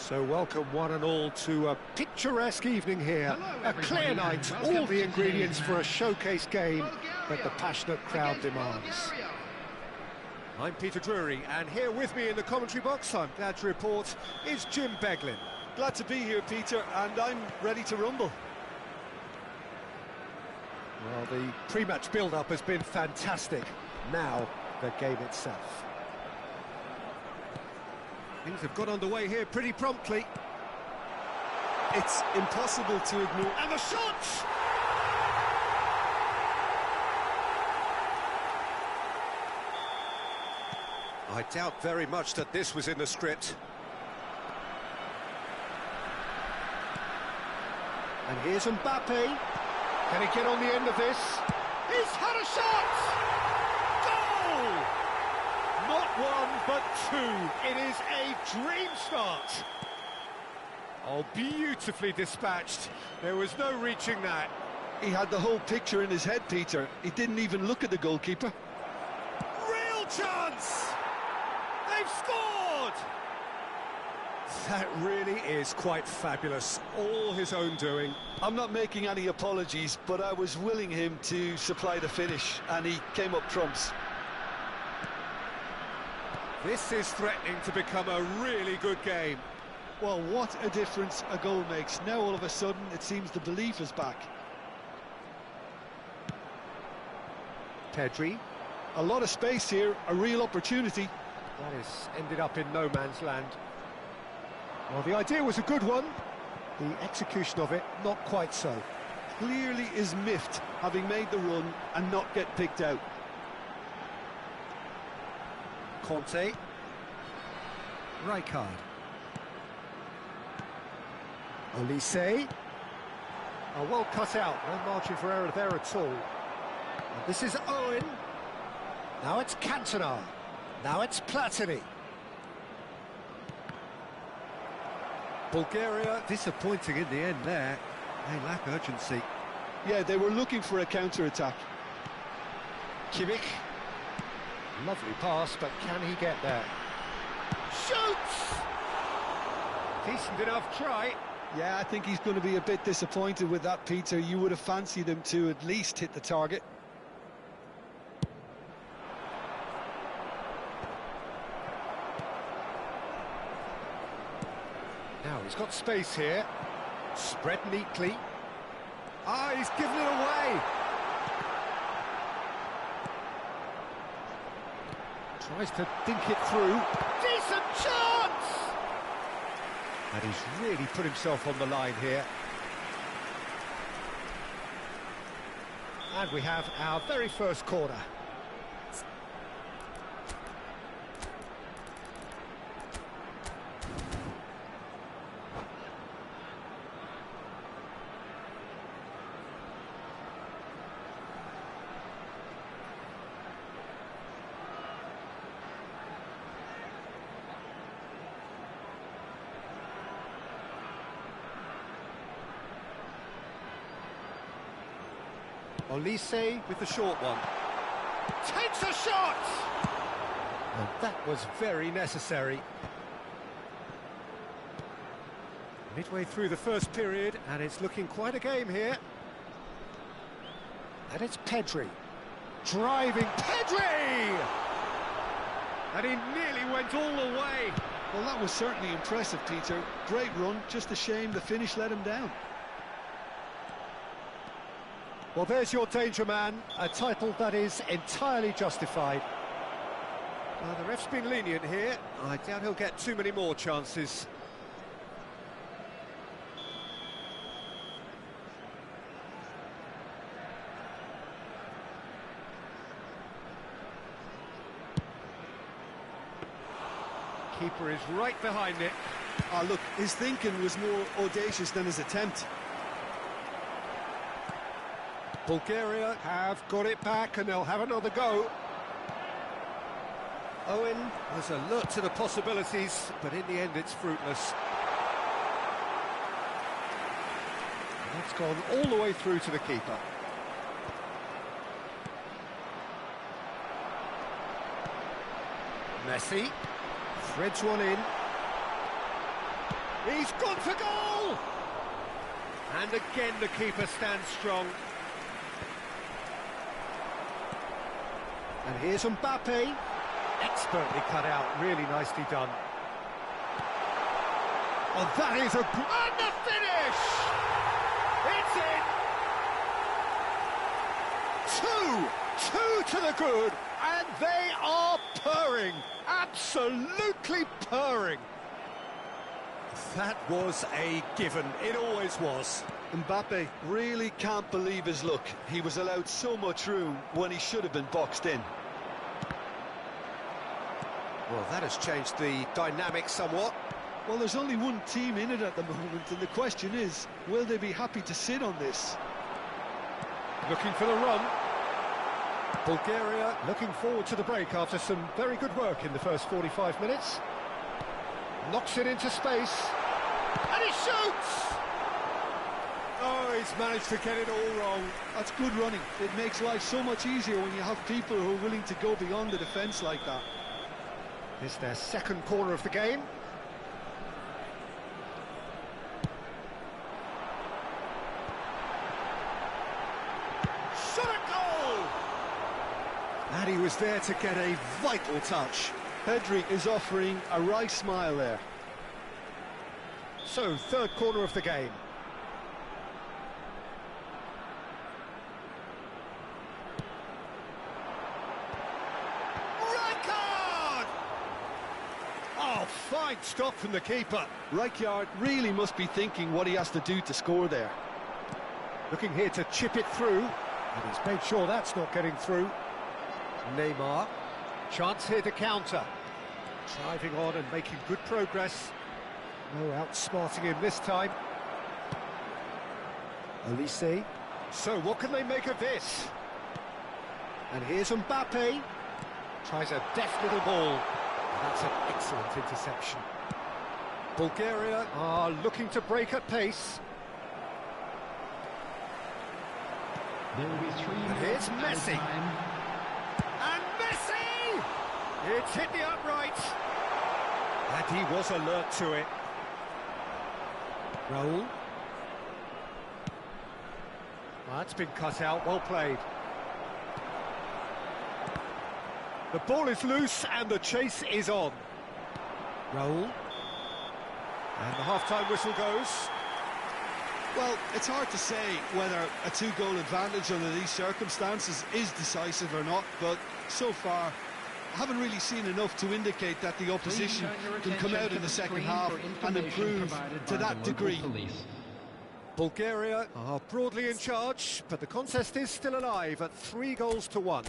So welcome one and all to a picturesque evening here. A clear night, all the ingredients for a showcase game that the passionate crowd demands. I'm Peter Drury, and here with me in the commentary box, I'm glad to report, is Jim Beglin. Glad to be here, Peter, and I'm ready to rumble. Well, the pre-match build-up has been fantastic. Now, the game itself. Things have got underway here pretty promptly. It's impossible to ignore. And the shot! I doubt very much that this was in the script. And here's Mbappe. Can he get on the end of this? He's had a shot! Goal! Not one, but two. It is a dream start. Oh, beautifully dispatched. There was no reaching that. He had the whole picture in his head, Peter. He didn't even look at the goalkeeper. Real chance! They've scored! That really is quite fabulous. All his own doing. I'm not making any apologies, but I was willing him to supply the finish, and he came up trumps. This is threatening to become a really good game. Well, what a difference a goal makes. Now all of a sudden it seems the belief is back. Pedri. A lot of space here, a real opportunity. That has ended up in no man's land. Well, the idea was a good one. The execution of it, not quite so. Clearly is miffed, having made the run and not get picked out. Conte. Rijkaard. Olise. Oh, well cut out, no margin for error there at all. And this is Owen. Now it's Cantona. Now it's Platini. Bulgaria disappointing in the end there. They lack urgency. Yeah, they were looking for a counter-attack. Kimmich. Lovely pass, but can he get there? Shoots! Decent enough try. Yeah, I think he's going to be a bit disappointed with that, Peter. You would have fancied him to at least hit the target. Now he's got space here. Spread neatly. Ah, he's given it away. Tries to dink it through. Decent chance! And he's really put himself on the line here. And we have our very first corner. Olise with the short one. Takes a shot! And that was very necessary. Midway through the first period, and it's looking quite a game here. And it's Pedri. Driving Pedri! And he nearly went all the way. Well, that was certainly impressive, Peter. Great run, just a shame the finish let him down. Well, there's your danger man, a title that is entirely justified. Well, the ref's been lenient here. I doubt he'll get too many more chances. Keeper is right behind it. Ah, look, his thinking was more audacious than his attempt. Bulgaria have got it back and they'll have another go. Owen was alert to the possibilities, but in the end it's fruitless. That's gone all the way through to the keeper. Messi threads one in. He's gone for goal! And again the keeper stands strong. And here's Mbappe. Expertly cut out, really nicely done. Oh, that is a... And the finish! It's in! Two to the good, and they are purring. Absolutely purring. That was a given, it always was. Mbappe really can't believe his luck. He was allowed so much room when he should have been boxed in. Well, that has changed the dynamic somewhat. Well, there's only one team in it at the moment, and the question is, will they be happy to sit on this? Looking for the run. Bulgaria looking forward to the break after some very good work in the first 45 minutes. Knocks it into space. And he shoots! Oh, he's managed to get it all wrong. That's good running. It makes life so much easier when you have people who are willing to go beyond the defence like that. It's their second corner of the game. Shot a goal! And he was there to get a vital touch. Pedri is offering a right smile there. So, third corner of the game. Rijkaard! Oh, fine stop from the keeper. Rijkaard really must be thinking what he has to do to score there. Looking here to chip it through, and he's made sure that's not getting through. Neymar, chance here to counter. Driving on and making good progress. No outsmarting him this time. Olise. So what can they make of this? And here's Mbappe. Tries a deft little ball. That's an excellent interception. Bulgaria are looking to break at pace. There will be 3 And here's Messi. And Messi! It's hit the upright. And he was alert to it. Raul. That's been cut out, well played. The ball is loose and the chase is on. Raul. And the half-time whistle goes. Well, it's hard to say whether a two-goal advantage under these circumstances is decisive or not, but so far I haven't really seen enough to indicate that the opposition can come out in the second half and improve to that degree. Bulgaria are broadly in charge, but the contest is still alive at 3-1.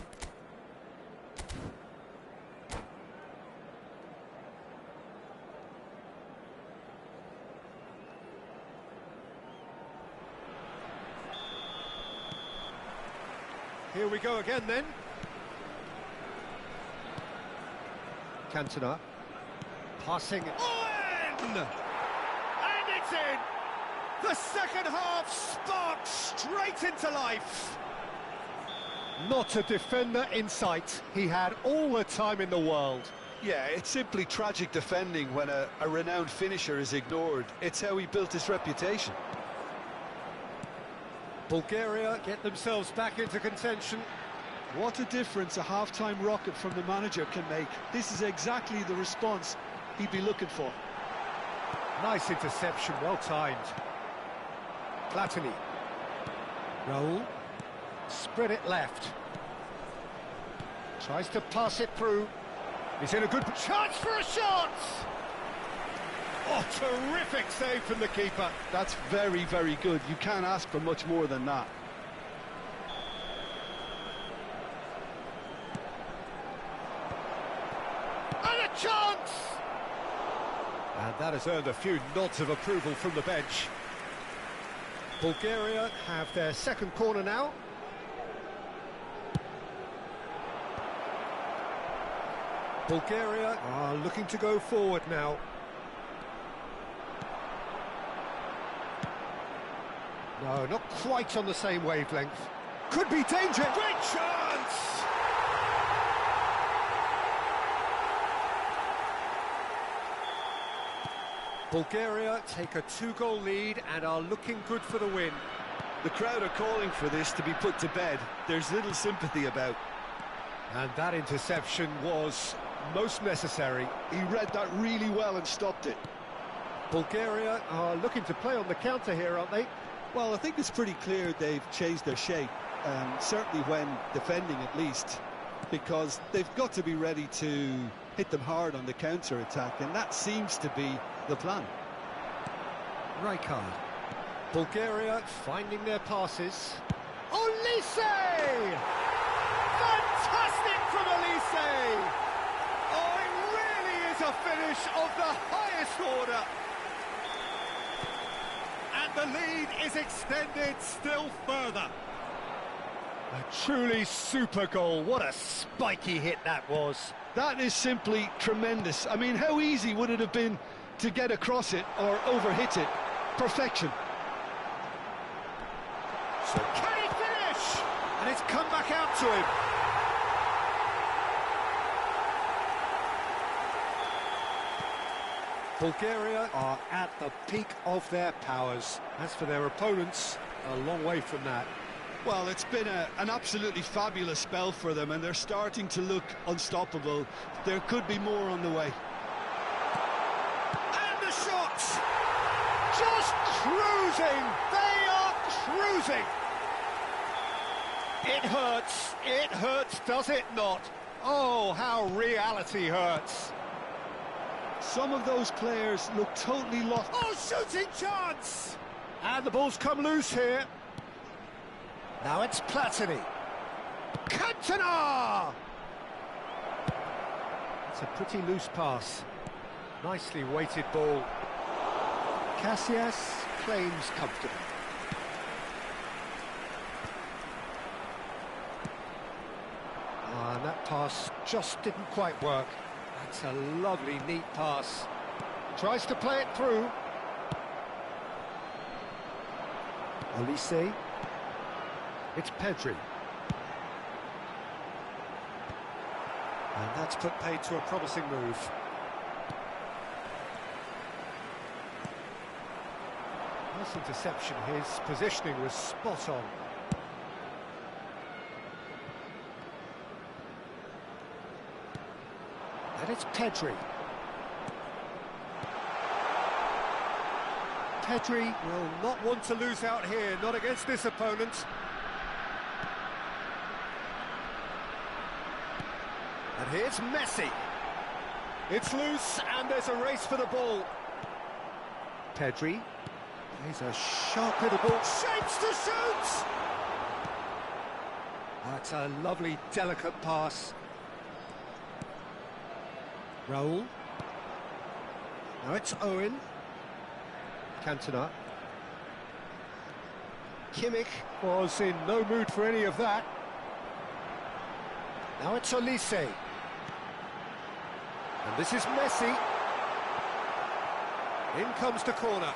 Here we go again then. Cantona. Passing. In! And it's in! The second half sparked straight into life. Not a defender in sight. He had all the time in the world. Yeah, it's simply tragic defending when a renowned finisher is ignored. It's how he built his reputation. Bulgaria get themselves back into contention. What a difference a half-time rocket from the manager can make. This is exactly the response he'd be looking for. Nice interception, well timed. Platini. Raul. Spread it left. Tries to pass it through. He's in a good chance for a shot! Oh, terrific save from the keeper. That's very, very good. You can't ask for much more than that. And a chance! And that has earned a few nods of approval from the bench. Bulgaria have their second corner now. Bulgaria are looking to go forward now. No, not quite on the same wavelength. Could be danger. Great chance! Bulgaria take a 2-goal lead and are looking good for the win. The crowd are calling for this to be put to bed. There's little sympathy about. And that interception was most necessary. He read that really well and stopped it. Bulgaria are looking to play on the counter here, aren't they? Well, I think it's pretty clear they've changed their shape, certainly when defending at least, because they've got to be ready to hit them hard on the counter-attack, and that seems to be the plan. Rijkaard. Bulgaria finding their passes. Olise! Fantastic from Olise! Oh, it really is a finish of the highest order. And the lead is extended still further. A truly super goal. What a spiky hit that was. That is simply tremendous. I mean, how easy would it have been to get across it or overhit it? Perfection. So can he finish? And it's come back out to him. Bulgaria are at the peak of their powers. As for their opponents, a long way from that. Well, it's been an absolutely fabulous spell for them, and they're starting to look unstoppable. There could be more on the way. And the shots! Just cruising! They are cruising! It hurts, does it not? Oh, how reality hurts. Some of those players look totally lost. Oh, shooting chance! And the ball's come loose here. Now it's Platini. Cantona! It's a pretty loose pass. Nicely weighted ball. Casillas claims comfortable. And that pass just didn't quite work. That's a lovely, neat pass. Tries to play it through. Olise. It's Pedri. And that's put paid to a promising move. Nice interception. His positioning was spot on. And it's Pedri. Pedri will not want to lose out here, not against this opponent. And here's Messi. It's loose, and there's a race for the ball. Pedri plays a sharp little ball. Shapes to shoot! That's a lovely, delicate pass. Raul. Now it's Owen. Cantona. Kimmich was in no mood for any of that. Now it's Olise. And this is Messi. In comes the corner.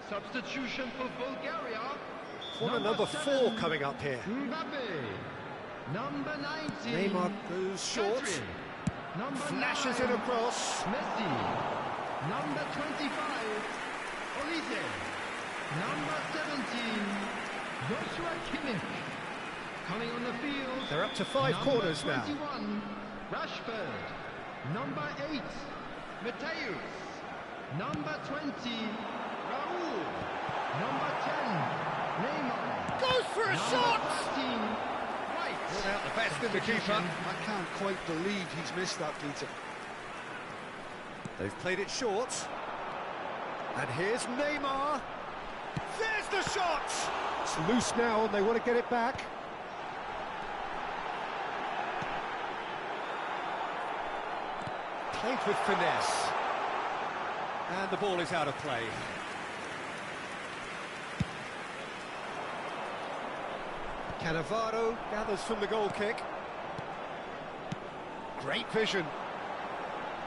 Substitution for Bulgaria. Corner number 4 coming up here. Mbappe. Number 19. Neymar goes short. Pedri. Number Flashes 9. it across. Messi. Number 25. Olise. Number 17. Joshua Kimmich. Coming on the field. They're up to 5 corners now. Number 21, Rashford. Number 8, Mateus. Number 20, Raul. Number 10, Neymar. Goes for a Number shot! 13, White. Brought out the best in the keeper. I can't quite believe he's missed that, Peter. They've played it short. And here's Neymar. There's the shot! It's loose now and they want to get it back. Played with finesse. And the ball is out of play. Cannavaro gathers from the goal kick. Great vision.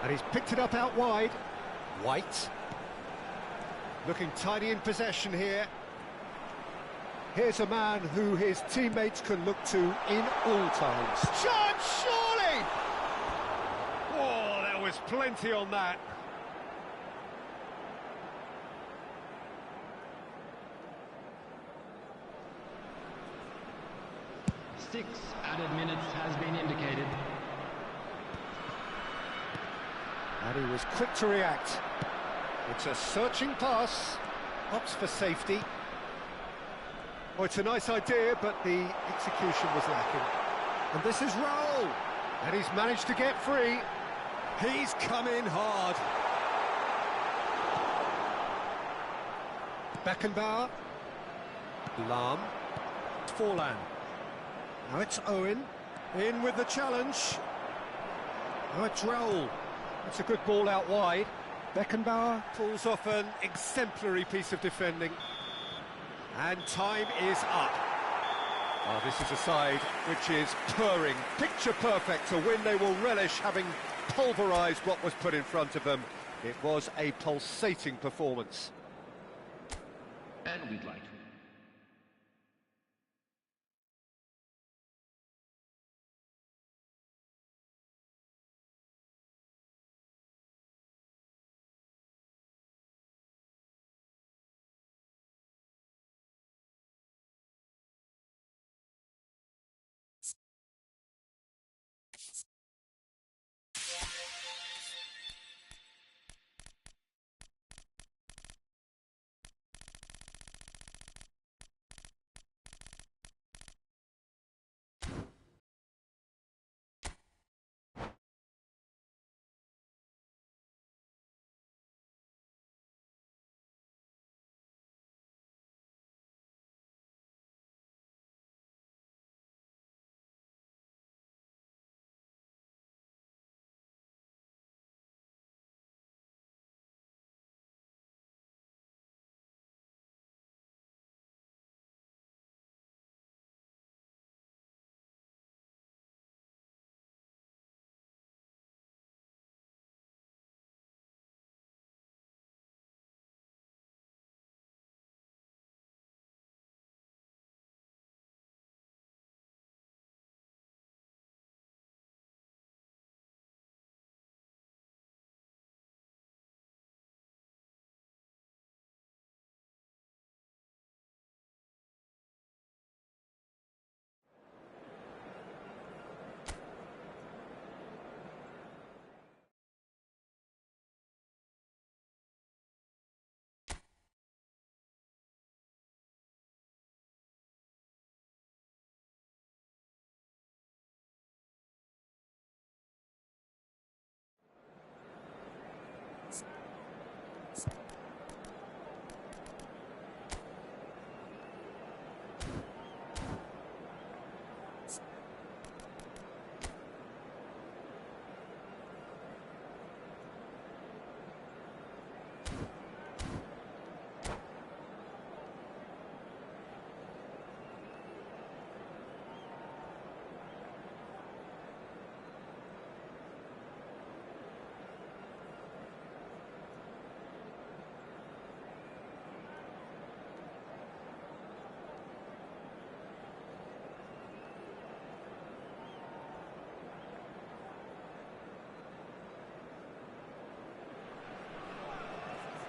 And he's picked it up out wide. White. Looking tidy in possession here. Here's a man who his teammates can look to in all times. Chance, surely! Oh, there was plenty on that. Six added minutes has been indicated. And he was quick to react. It's a searching pass. Opts for safety. Oh, it's a nice idea, but the execution was lacking. And this is Raul. And he's managed to get free. He's come in hard. Beckenbauer. Lahm. Forlan. Now it's Owen. In with the challenge. Now it's Raul. It's a good ball out wide. Beckenbauer pulls off an exemplary piece of defending. And time is up. Oh, this is a side which is purring, picture perfect, a win they will relish, having pulverised what was put in front of them. It was a pulsating performance. And we'd like to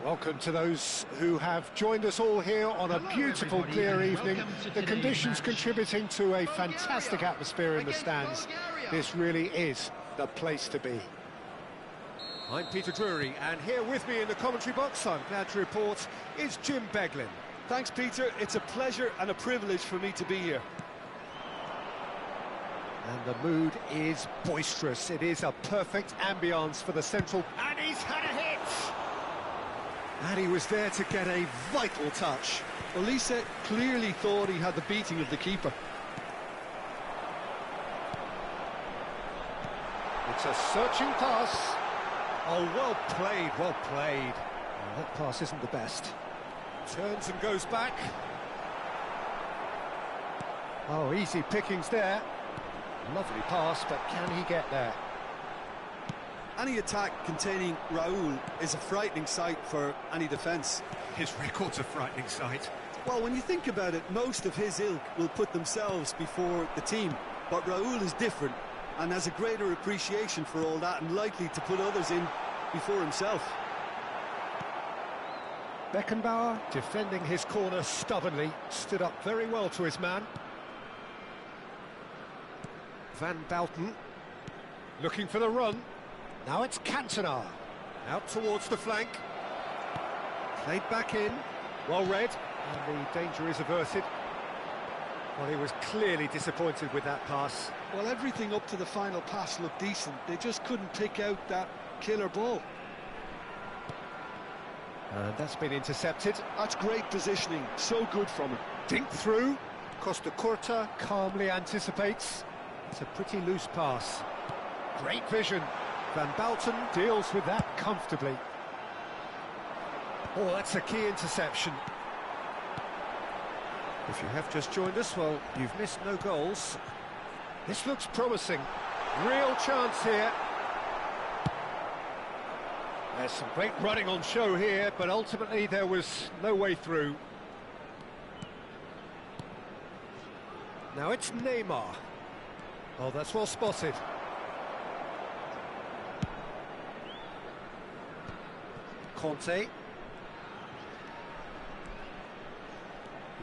Welcome to those who have joined us all here on a beautiful, clear evening. The conditions contributing to a fantastic atmosphere in the stands. This really is the place to be. I'm Peter Drury, and here with me in the commentary box, I'm glad to report, is Jim Beglin. Thanks, Peter. It's a pleasure and a privilege for me to be here. And the mood is boisterous. It is a perfect ambience for the central... And he's had a hit! And he was there to get a vital touch. Olise clearly thought he had the beating of the keeper. It's a searching pass. Oh, well played, well played. Oh, that pass isn't the best. Turns and goes back. Oh, easy pickings there. Lovely pass, but can he get there? Any attack containing Raul is a frightening sight for any defence. His record's a frightening sight. Well, when you think about it, most of his ilk will put themselves before the team. But Raul is different and has a greater appreciation for all that and likely to put others in before himself. Beckenbauer, defending his corner stubbornly, stood up very well to his man. Van Bouten, looking for the run. Now it's Cantona, out towards the flank. Played back in, well read, and the danger is averted. Well, he was clearly disappointed with that pass. Well, everything up to the final pass looked decent. They just couldn't pick out that killer ball. And that's been intercepted. That's great positioning, so good from him. Dink through, Costa Curta calmly anticipates. It's a pretty loose pass. Great vision. Van Bouten deals with that comfortably. Oh, that's a key interception. If you have just joined us, well, you've missed no goals. This looks promising. Real chance here. There's some great running on show here, but ultimately there was no way through. Now it's Neymar. Oh, that's well spotted. Conte.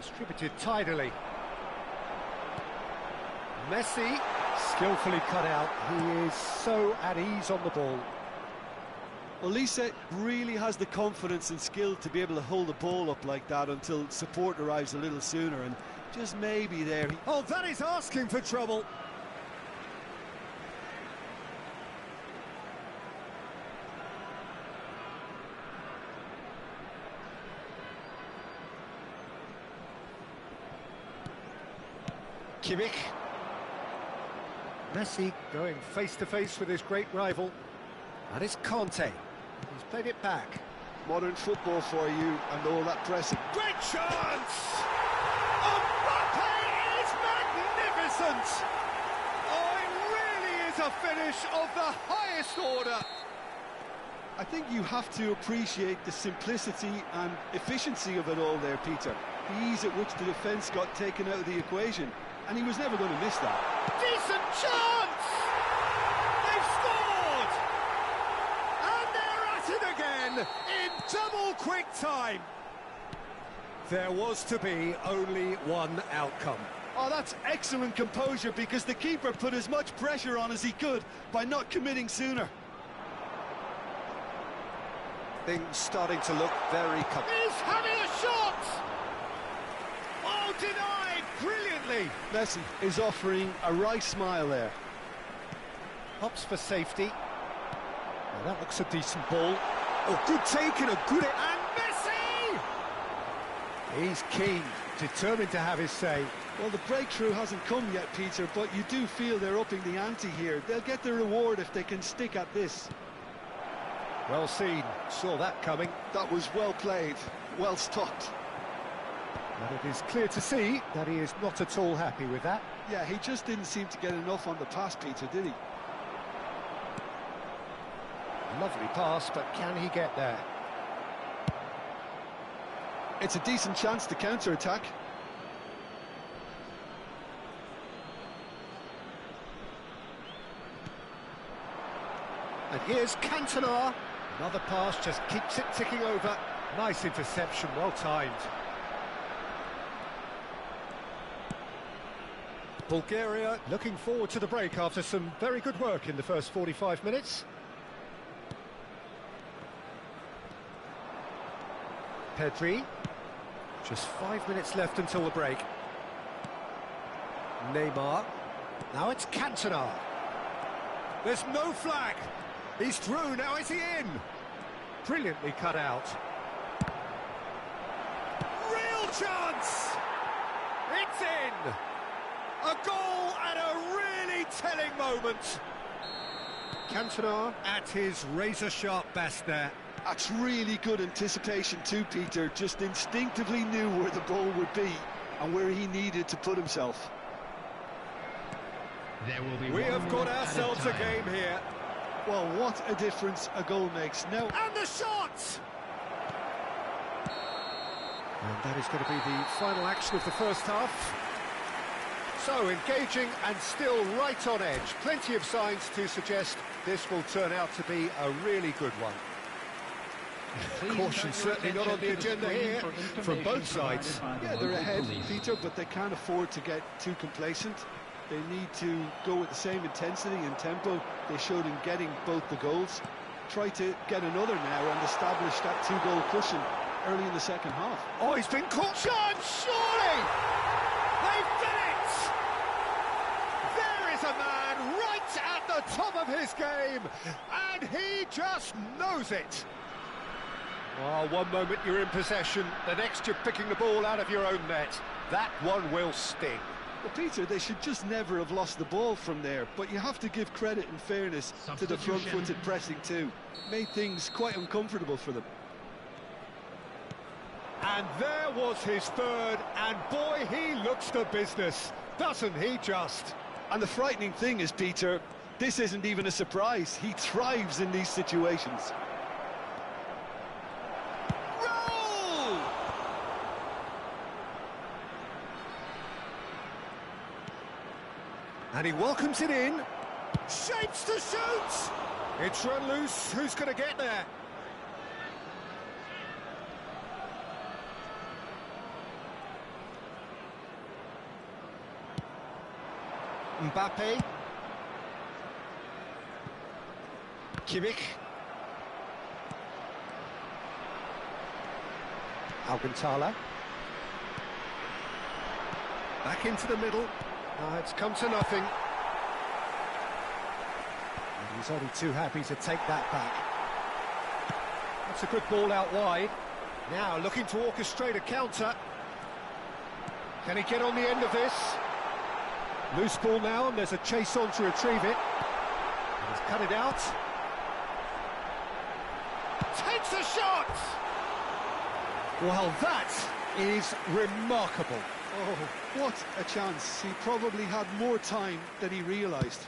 Distributed tidily. Messi, skillfully cut out. He is so at ease on the ball. Olise really has the confidence and skill to be able to hold the ball up like that until support arrives a little sooner, and just maybe there... Oh, that is asking for trouble. Kimmich. Messi going face-to-face with his great rival. And it's Conte. He's played it back. Modern football for you and all that pressing. Great chance! Mbappe is magnificent! Oh, it really is a finish of the highest order. I think you have to appreciate the simplicity and efficiency of it all there, Peter. The ease at which the defence got taken out of the equation. And he was never going to miss that. Decent chance! They've scored! And they're at it again in double quick time. There was to be only one outcome. Oh, that's excellent composure, because the keeper put as much pressure on as he could by not committing sooner. Things starting to look very comfortable. He's having a shot! Oh, denied brilliantly. Messi is offering a right smile there. Hops for safety. Well, that looks a decent ball. Oh, good take and a good... And Messi! He's keen, determined to have his say. Well, the breakthrough hasn't come yet, Peter, but you do feel they're upping the ante here. They'll get the reward if they can stick at this. Well seen, saw that coming. That was well played, well stopped. And it is clear to see that he is not at all happy with that. Yeah, he just didn't seem to get enough on the pass, Peter, did he? Lovely pass, but can he get there? It's a decent chance to counter-attack. And here's Cantona. Another pass just keeps it ticking over. Nice interception, well timed. Bulgaria looking forward to the break after some very good work in the first 45 minutes. Pedri. Just 5 minutes left until the break. Neymar. Now it's Cantona. There's no flag. He's through, now is he in? Brilliantly cut out. Real chance! It's in! A goal at a really telling moment. Cantona at his razor-sharp best there. That's really good anticipation too, Peter. Just instinctively knew where the ball would be and where he needed to put himself. There will be We have got ourselves a game here. Well, what a difference a goal makes. Now, And the shot! And that is going to be the final action of the first half. So, engaging and still right on edge. Plenty of signs to suggest this will turn out to be a really good one. Caution certainly not on the agenda here from both sides. yeah, they're ahead, Peter, but they can't afford to get too complacent. They need to go with the same intensity and tempo they showed in getting both the goals. Try to get another now and establish that two-goal cushion early in the second half. Oh, he's been caught. Chance, surely! They've done it! There is a man right at the top of his game, and he just knows it. Oh, one moment you're in possession, the next you're picking the ball out of your own net. That one will sting. Well, Peter, they should just never have lost the ball from there, but you have to give credit and fairness to the front-footed pressing too. Made things quite uncomfortable for them. And there was his third, and boy, he looks the business, doesn't he just? And the frightening thing is, Peter, this isn't even a surprise. He thrives in these situations. Roll! And he welcomes it in. Shapes to shoot! It's run loose. Who's going to get there? Mbappe. Kimmich. Alcantara. Back into the middle. It's come to nothing. And he's only too happy to take that back. That's a good ball out wide. Now looking to orchestrate a counter. Can he get on the end of this? Loose ball now, and there's a chase on to retrieve it. And he's cut it out. Takes a shot! Well, that is remarkable. Oh, what a chance. He probably had more time than he realised.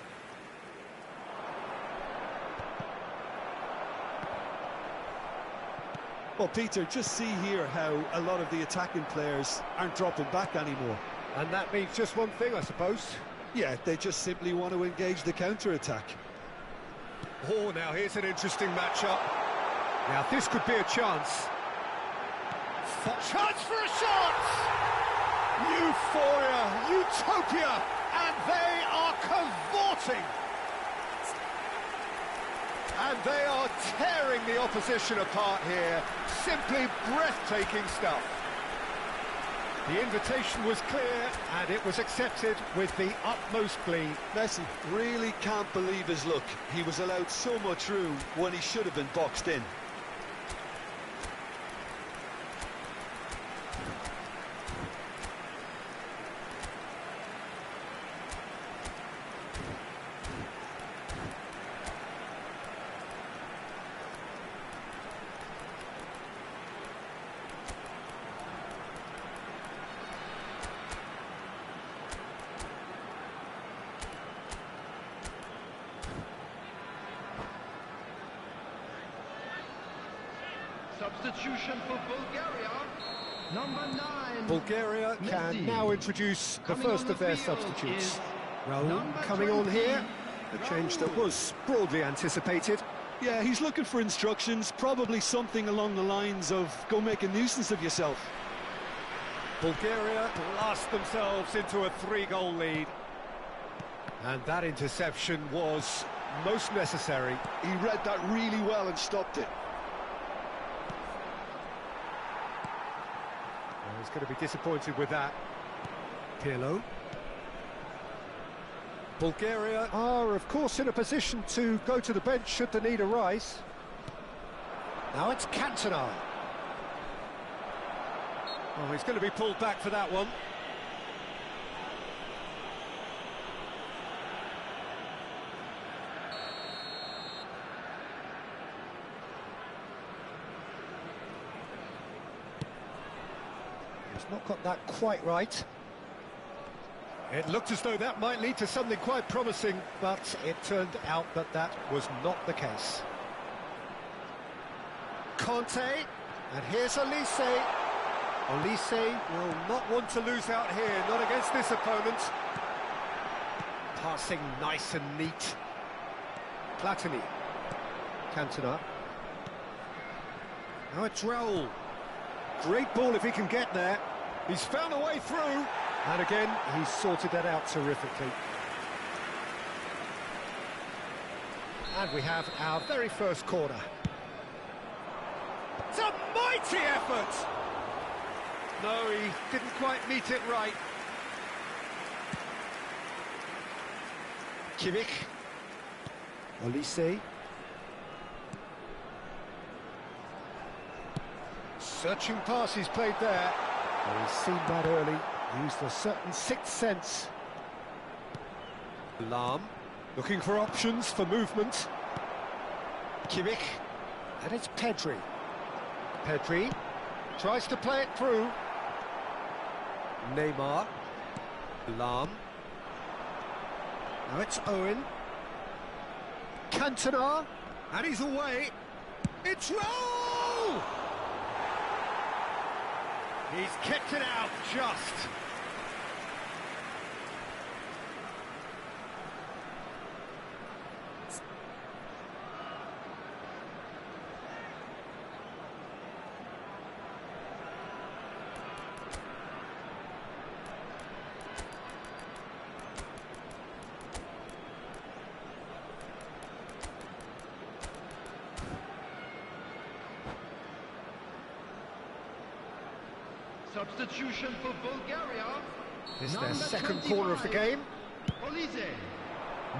Well, Peter, just see here how a lot of the attacking players aren't dropping back anymore. And that means just one thing, I suppose. Yeah, they just simply want to engage the counter-attack. Oh, now here's an interesting matchup. Now this could be a chance. Chance for a shot! Euphoria, utopia, and they are cavorting. And they are tearing the opposition apart here. Simply breathtaking stuff. The invitation was clear, and it was accepted with the utmost glee. Messi really can't believe his luck. He was allowed so much room when he should have been boxed in. Substitution for Bulgaria, number 9. Bulgaria can Messi. now introduce the Coming first on of the their field substitutes. is Raul number coming on 20, here, a change that Raul. was broadly anticipated. Yeah, he's looking for instructions, probably something along the lines of, go make a nuisance of yourself. Bulgaria blast themselves into a 3-goal lead. And that interception was most necessary. He read that really well and stopped it. Well, he's going to be disappointed with that. Pirlo. Bulgaria are, of course, in a position to go to the bench should the need arise. Now it's Cantona. Oh, he's going to be pulled back for that one. He's not got that quite right. It looked as though that might lead to something quite promising, but it turned out that that was not the case. Conte, and here's Olise. Olise will not want to lose out here, not against this opponent. Passing nice and neat. Platini. Cantona. Now it's Raul. Great ball if he can get there. He's found a way through. And again, he's sorted that out terrifically. And we have our very first corner. It's a mighty effort! No, he didn't quite meet it right. Kimmich. Olise. Searching pass he's played there. Well, he's seen that early. Used a certain sixth sense. Lahm, looking for options for movement. Kimmich, and it's Pedri. Pedri tries to play it through. Neymar. Lahm. Now it's Owen. Cantona, and he's away. It's Raul! He's kicked it out just. Substitution for Bulgaria. This is their second corner of the game. Olise.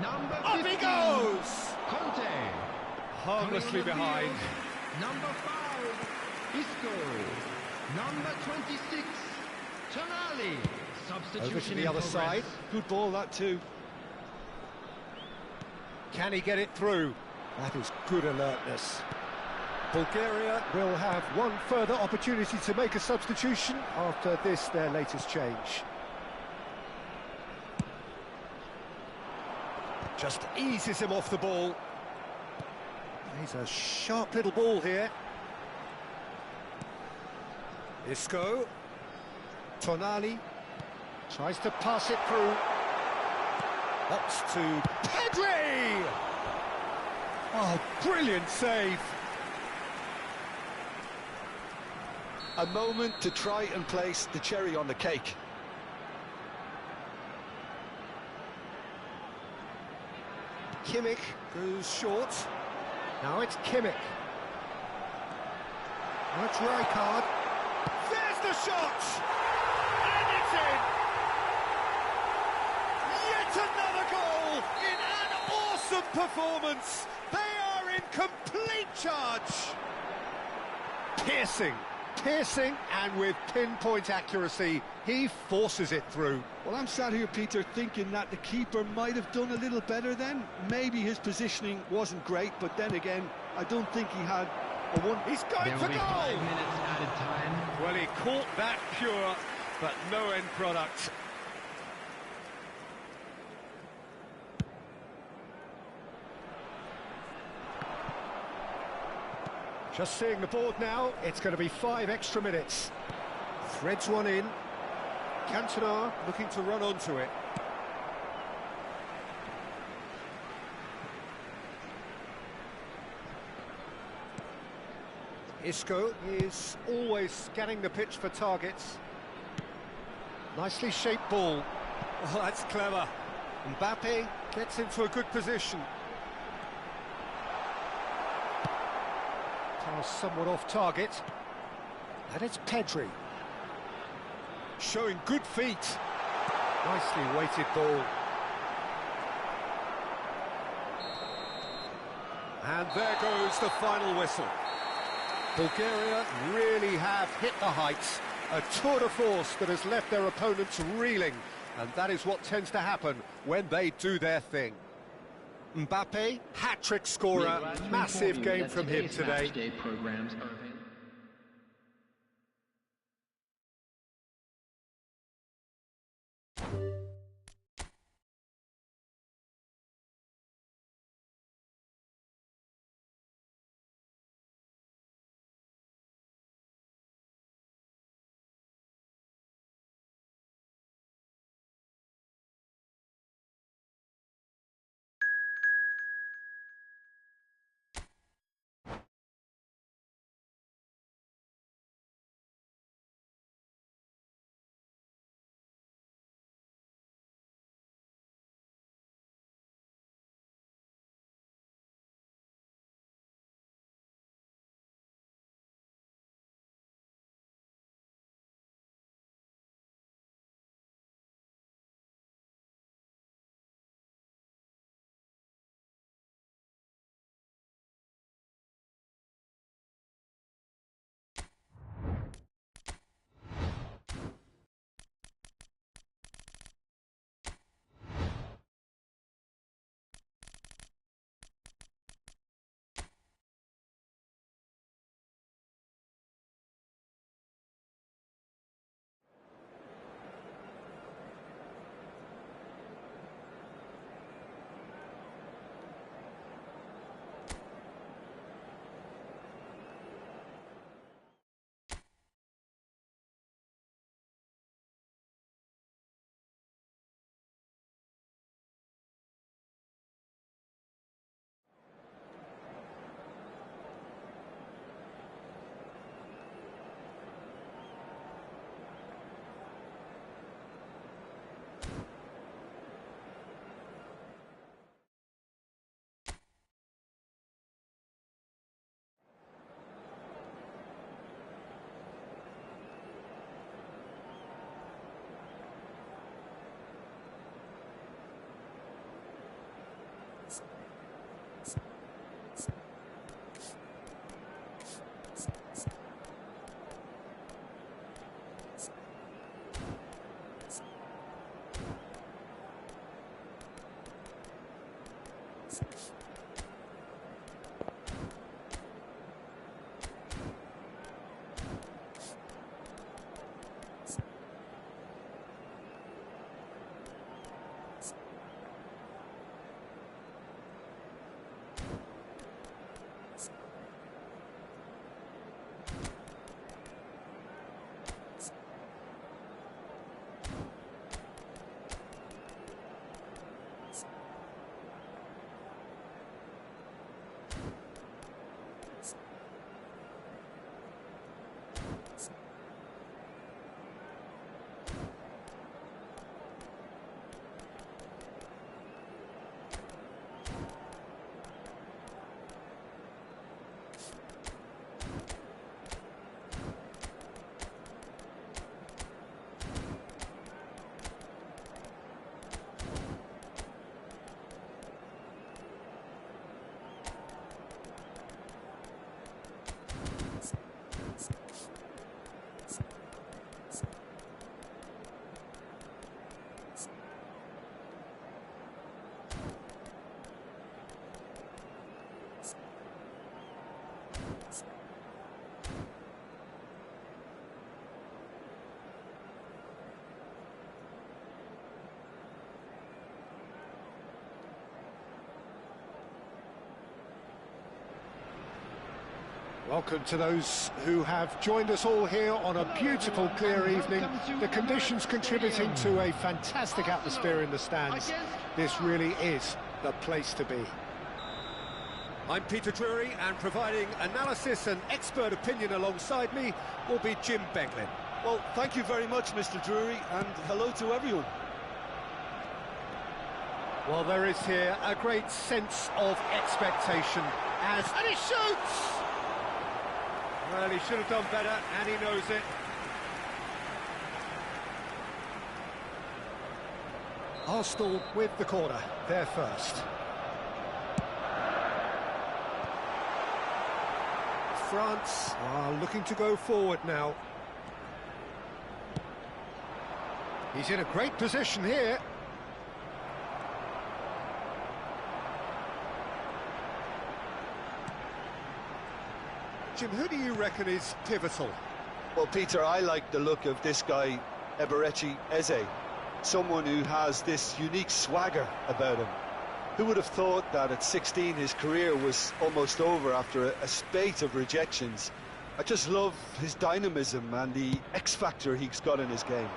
Number 15. Up he goes! Conte. Harmlessly behind. Number 5. Isco. Number 26. Tonali. Substitution Over to the in other progress. side. Good ball, that too. Can he get it through? That is good alertness. Bulgaria will have one further opportunity to make a substitution after this, their latest change. Just eases him off the ball. He's a sharp little ball here. Isco. Tonali. Tries to pass it through. Opts to Pedri! Oh, brilliant save. A moment to try and place the cherry on the cake. Kimmich goes short. Now it's Kimmich. Now it's Rijkaard. There's the shot! And it's in! Yet another goal in an awesome performance! They are in complete charge! Piercing, and with pinpoint accuracy, he forces it through. Well, I'm sat here, Peter, thinking that the keeper might have done a little better then. Maybe his positioning wasn't great, but then again, I don't think he had a one. He's going There for will be goal! 5 minutes added time. Well, he caught that pure, but no end product. Just seeing the board now, it's going to be 5 extra minutes. Threads one in. Cantona looking to run onto it. Isco is always scanning the pitch for targets. Nicely shaped ball. Oh, that's clever. Mbappe gets into a good position. Pass somewhat off target. And it's Pedri. Showing good feet. Nicely weighted ball. And there goes the final whistle. Bulgaria really have hit the heights. A tour de force that has left their opponents reeling. And that is what tends to happen when they do their thing. Mbappe, hat-trick scorer, massive game from him today. Welcome to those who have joined us all here on a beautiful, clear evening. The conditions contributing to a fantastic atmosphere in the stands. This really is the place to be. I'm Peter Drury, and providing analysis and expert opinion alongside me will be Jim Beglin. Well, thank you very much, Mr. Drury, and hello to everyone. Well, there is here a great sense of expectation and he shoots! Well, he should have done better, and he knows it. Arsenal with the corner, they're first. France are looking to go forward now. He's in a great position here. Jim, who do you reckon is pivotal? Well, Peter, I like the look of this guy, Eberechi Eze. Someone who has this unique swagger about him. Who would have thought that at 16 his career was almost over after a spate of rejections? I just love his dynamism and the X-factor he's got in his game.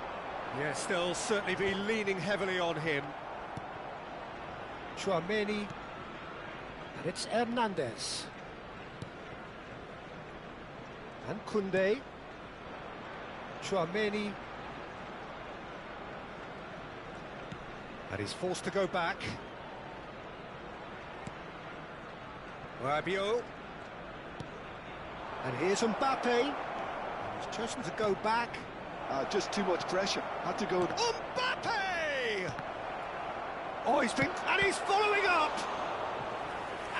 Yes, they'll certainly be leaning heavily on him. Tchouaméni, and it's Hernandez. And Koundé. Tchouaméni. And he's forced to go back. Rabiot. And here's Mbappe. He's chosen to go back. Just too much pressure. Had to go. Mbappe! Oh, and he's following up!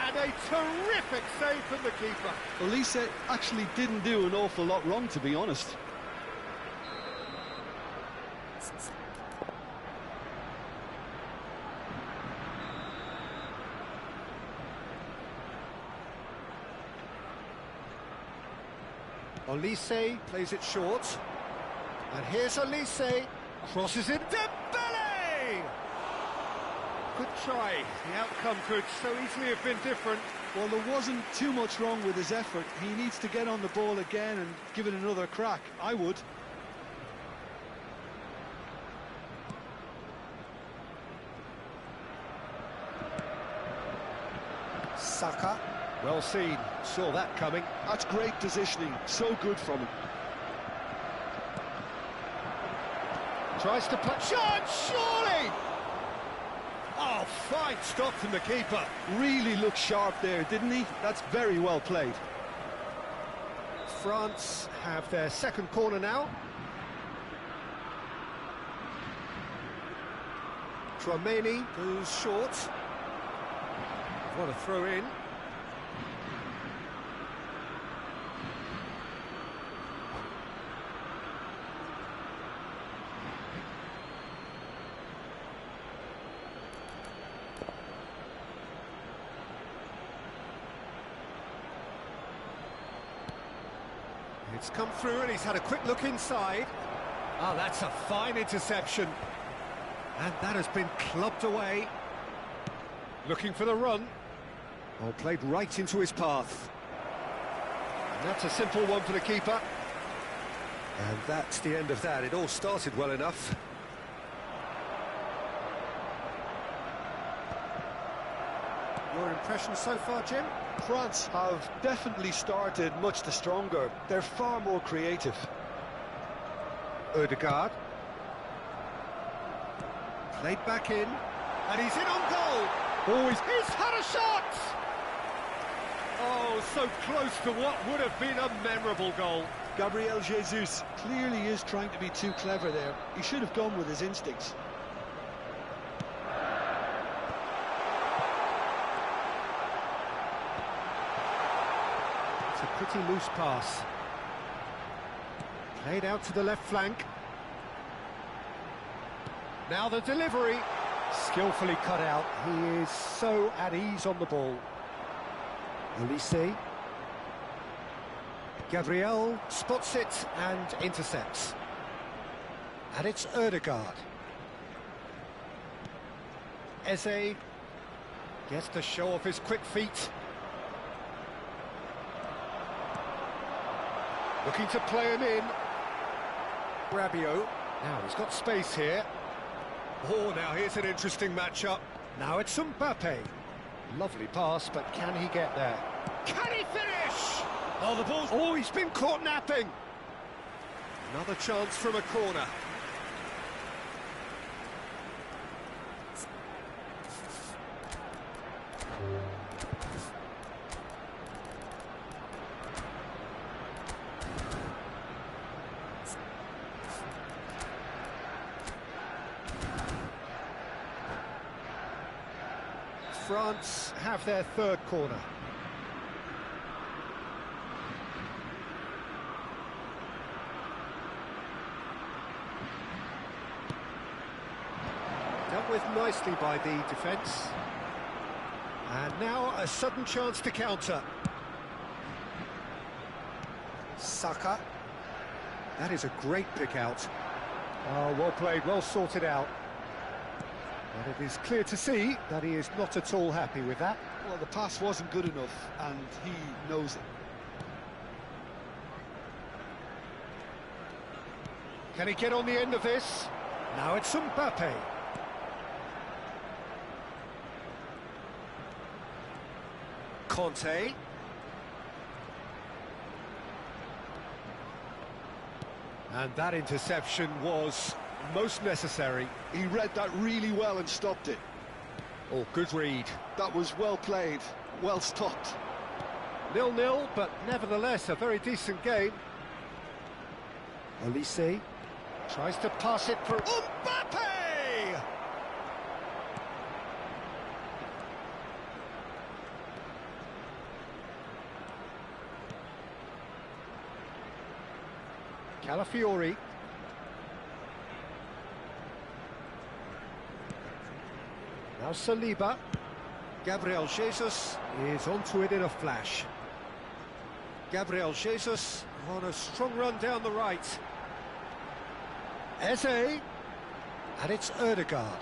And a terrific save from the keeper. Olise actually didn't do an awful lot wrong, to be honest. Olise plays it short. And here's Olise. Crosses it. Dembele! Good try. The outcome could so easily have been different. Well, there wasn't too much wrong with his effort. He needs to get on the ball again and give it another crack. I would. Saka. Well seen. Saw that coming. That's great positioning. So good from him. Tries to put... Shot! Surely! Oh, fine stop from the keeper. Really looked sharp there, didn't he? That's very well played. France have their second corner now. Tchouaméni goes short. What a throw in. It's come through and he's had a quick look inside. Oh, that's a fine interception. And that has been clubbed away. Looking for the run. Oh, played right into his path. And that's a simple one for the keeper. And that's the end of that. It all started well enough. Your impression so far, Jim? France have definitely started much the stronger. They're far more creative. Ødegaard. Played back in. And he's in on goal. Oh, he's had a shot! Oh, so close to what would have been a memorable goal. Gabriel Jesus clearly is trying to be too clever there. He should have gone with his instincts. It's a pretty loose pass. Played out to the left flank. Now the delivery. Skillfully cut out. He is so at ease on the ball. Olise. Gabriel spots it and intercepts. And it's Ødegaard. Eze gets to show off his quick feet. Looking to play him in. Rabiot. Now he's got space here. Oh, now here's an interesting matchup. Now it's Mbappe. Lovely pass, but can he get there? Can he finish? Oh, the ball's... Oh, he's been caught napping. Another chance from a corner. France have their third corner. Dealt with nicely by the defence. And now a sudden chance to counter. Saka. That is a great pick out. Oh, well played, well sorted out. But it is clear to see that he is not at all happy with that. Well, the pass wasn't good enough, and he knows it. Can he get on the end of this? Now it's Mbappe. Conte. And that interception was most necessary. He read that really well and stopped it. Oh, good read. That was well played, well stopped. 0-0, but nevertheless a very decent game. Olise tries to pass it for Mbappe! Calafiori. Now Saliba. Gabriel Jesus is onto it in a flash. Gabriel Jesus on a strong run down the right. Eze. And it's Ødegaard.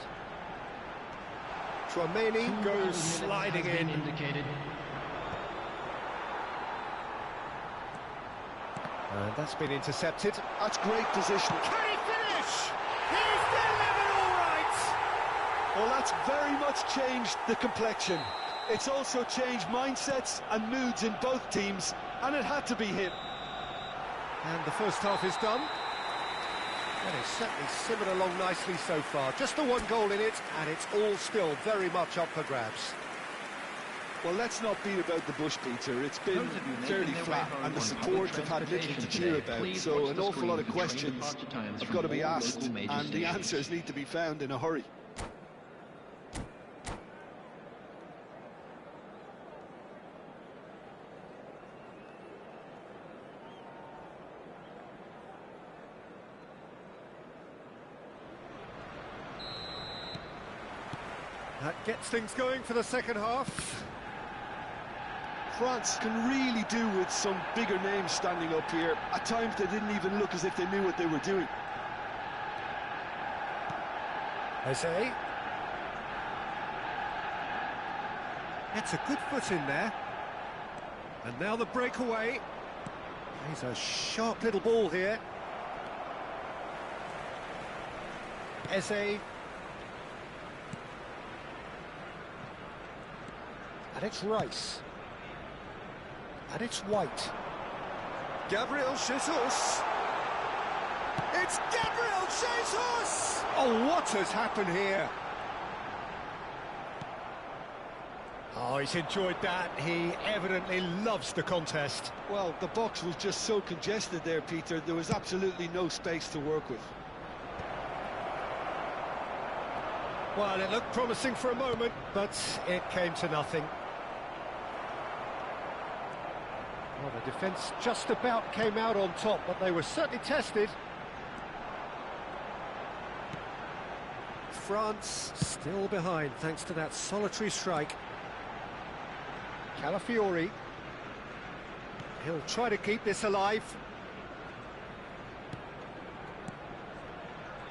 Tchouaméni goes sliding in. Indicated. And that's been intercepted. That's great position. Can he finish? He's delivered all right! Well, that's very much changed the complexion. It's also changed mindsets and moods in both teams, and it had to be him. And the first half is done. And it's certainly simmered along nicely so far. Just the one goal in it, and it's all still very much up for grabs. Well, let's not beat about the bush, Peter. It's been fairly flat, and the support have had little to cheer about, so an awful lot of questions have got to be asked, and the answers need to be found in a hurry. That gets things going for the second half. France can really do with some bigger names standing up here. At times they didn't even look as if they knew what they were doing. Eze. It's a good foot in there. And now the breakaway. He's a sharp little ball here. Eze. And it's Rice. And it's White. Gabriel Jesus. It's Gabriel Jesus! Oh, what has happened here? Oh, he's enjoyed that. He evidently loves the contest. Well, the box was just so congested there, Peter. There was absolutely no space to work with. Well, it looked promising for a moment, but it came to nothing. Well, the defence just about came out on top, but they were certainly tested. France still behind, thanks to that solitary strike. Calafiori. He'll try to keep this alive.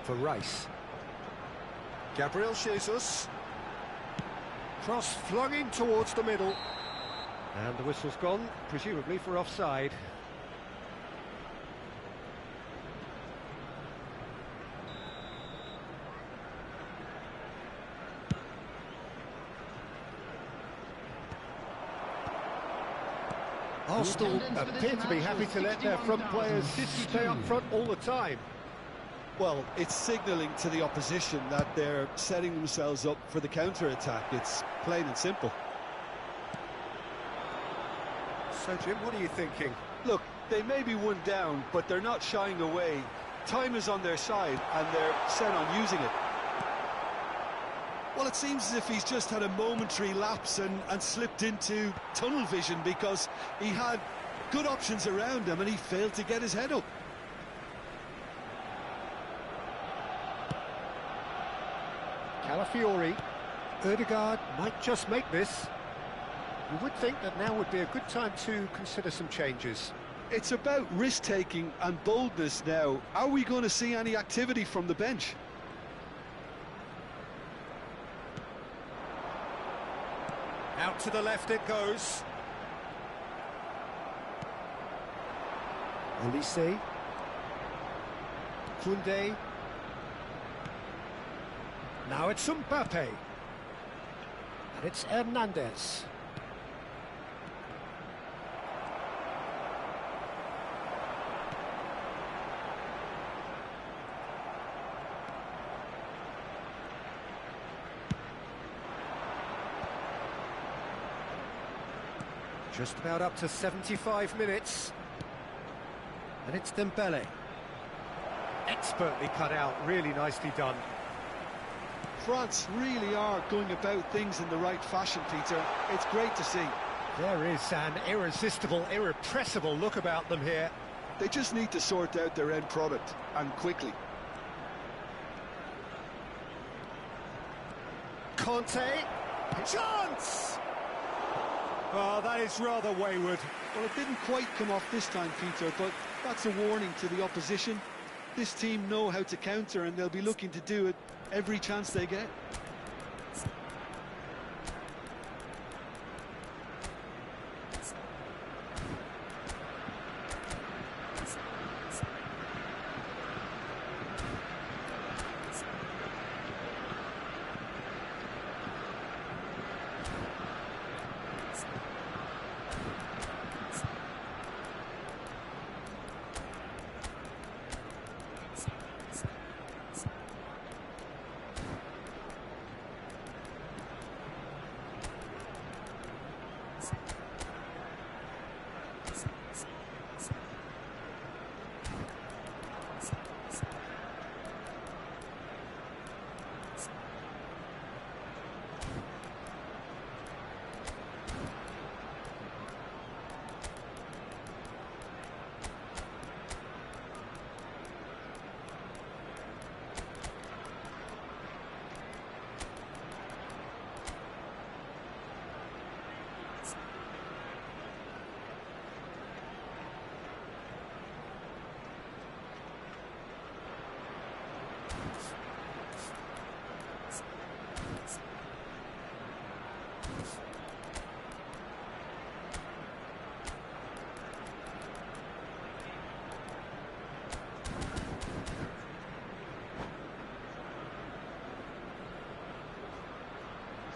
For Rice. Gabriel Jesus. Cross flung in towards the middle. And the whistle's gone, presumably for offside. Arsenal appear to be happy to let their front players stay up front all the time. Well, it's signalling to the opposition that they're setting themselves up for the counter-attack. It's plain and simple. So, Jim, what are you thinking? Look, they may be one down, but they're not shying away. Time is on their side, and they're set on using it. Well, it seems as if he's just had a momentary lapse and slipped into tunnel vision, because he had good options around him and he failed to get his head up. Calafiori. Ødegaard might just make this. You would think that now would be a good time to consider some changes. It's about risk-taking and boldness now. Are we going to see any activity from the bench? Out to the left it goes. Olise. Koundé. Now it's Mbappe. And it's Hernandez. Just about up to 75 minutes. And it's Dembele. Expertly cut out, really nicely done. France really are going about things in the right fashion, Peter. It's great to see. There is an irresistible, irrepressible look about them here. They just need to sort out their end product, and quickly. Conte. Chance! Oh, that is rather wayward. Well, it didn't quite come off this time, Peter, but that's a warning to the opposition. This team know how to counter, and they'll be looking to do it every chance they get.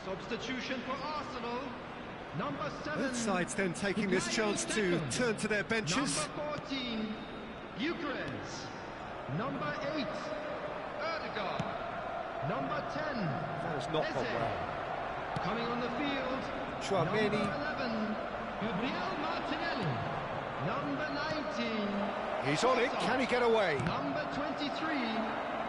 Substitution for Arsenal. Number 7. Both sides then taking this chance to turn to their benches. Number 14, Gyökeres. Number 8, Ødegaard. Number 10, That has not gone Eze. well. Coming on the field, Tchouaméni. number 11, Gabriel Martinelli. Number 19, He's on it, can he get away? number 23,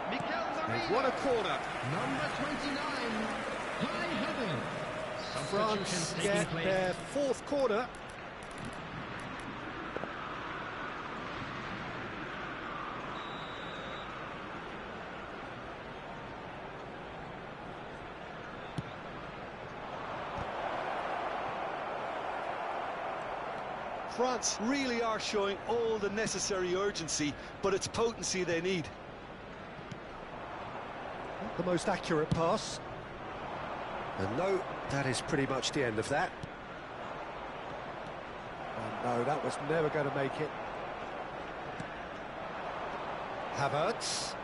Mikel They've Merino. won a corner. Number 29, Kai Havertz. France Substitutions get taking place. their fourth corner. France really are showing all the necessary urgency, but it's potency they need. Not the most accurate pass. And no, that is pretty much the end of that. And no, that was never going to make it. Havertz.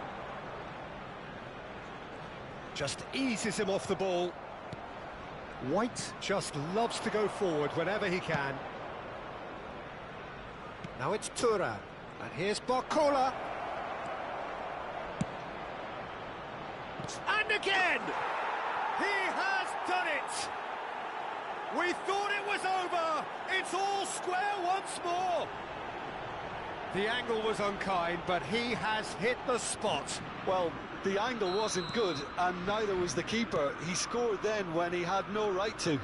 Just eases him off the ball. White just loves to go forward whenever he can. Now it's Thuram. And here's Barcola. And again! He has done it! We thought it was over! It's all square once more! The angle was unkind, but he has hit the spot. Well, the angle wasn't good, and neither was the keeper. He scored then when he had no right to.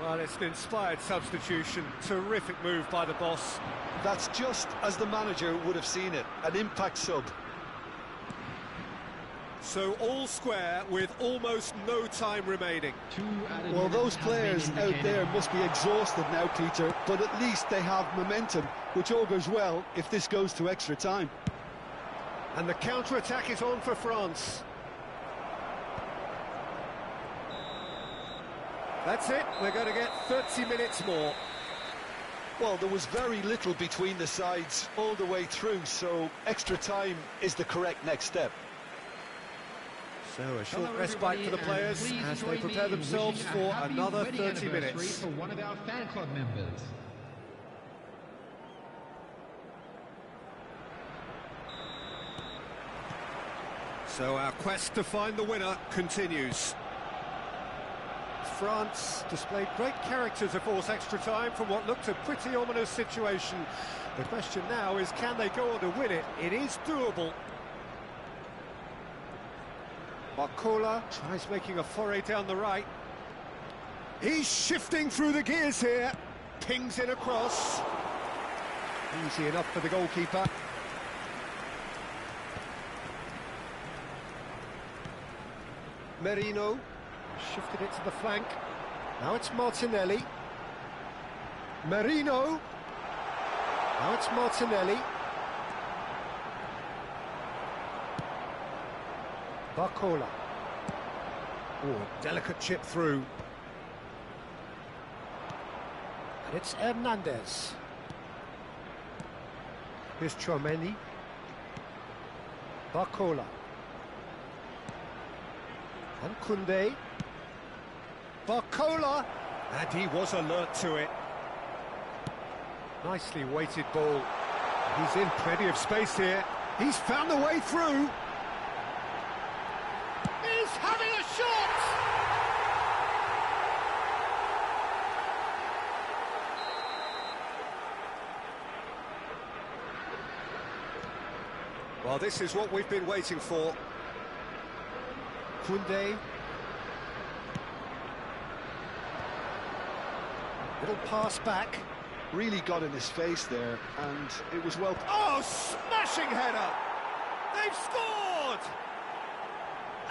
Well, it's an inspired substitution. Terrific move by the boss. That's just as the manager would have seen it, an impact sub. So all square with almost no time remaining. Well, those players out there must be exhausted now, Peter, but at least they have momentum, which augurs well if this goes to extra time. And the counter-attack is on for France. That's it, we're going to get 30 minutes more. Well, there was very little between the sides all the way through, so extra time is the correct next step. So a short respite for the players as they prepare themselves for another 30 minutes. For one of our fan club members. So our quest to find the winner continues. France displayed great character to force extra time from what looked a pretty ominous situation. The question now is, can they go on to win it? It is doable. Barcola tries making a foray down the right. He's shifting through the gears here. Pings it across. Easy enough for the goalkeeper. Merino shifted it to the flank. Now it's Martinelli. Merino. Now it's Martinelli. Barcola. Oh, delicate chip through. And it's Hernandez. Here's Tchouaméni. Barcola. And Koundé. Barcola. And he was alert to it. Nicely weighted ball. He's in plenty of space here. He's found the way through. He's having a shot! Well, this is what we've been waiting for. Koundé. Little pass back. Really got in his face there, and it was well... Oh, smashing header! They've scored!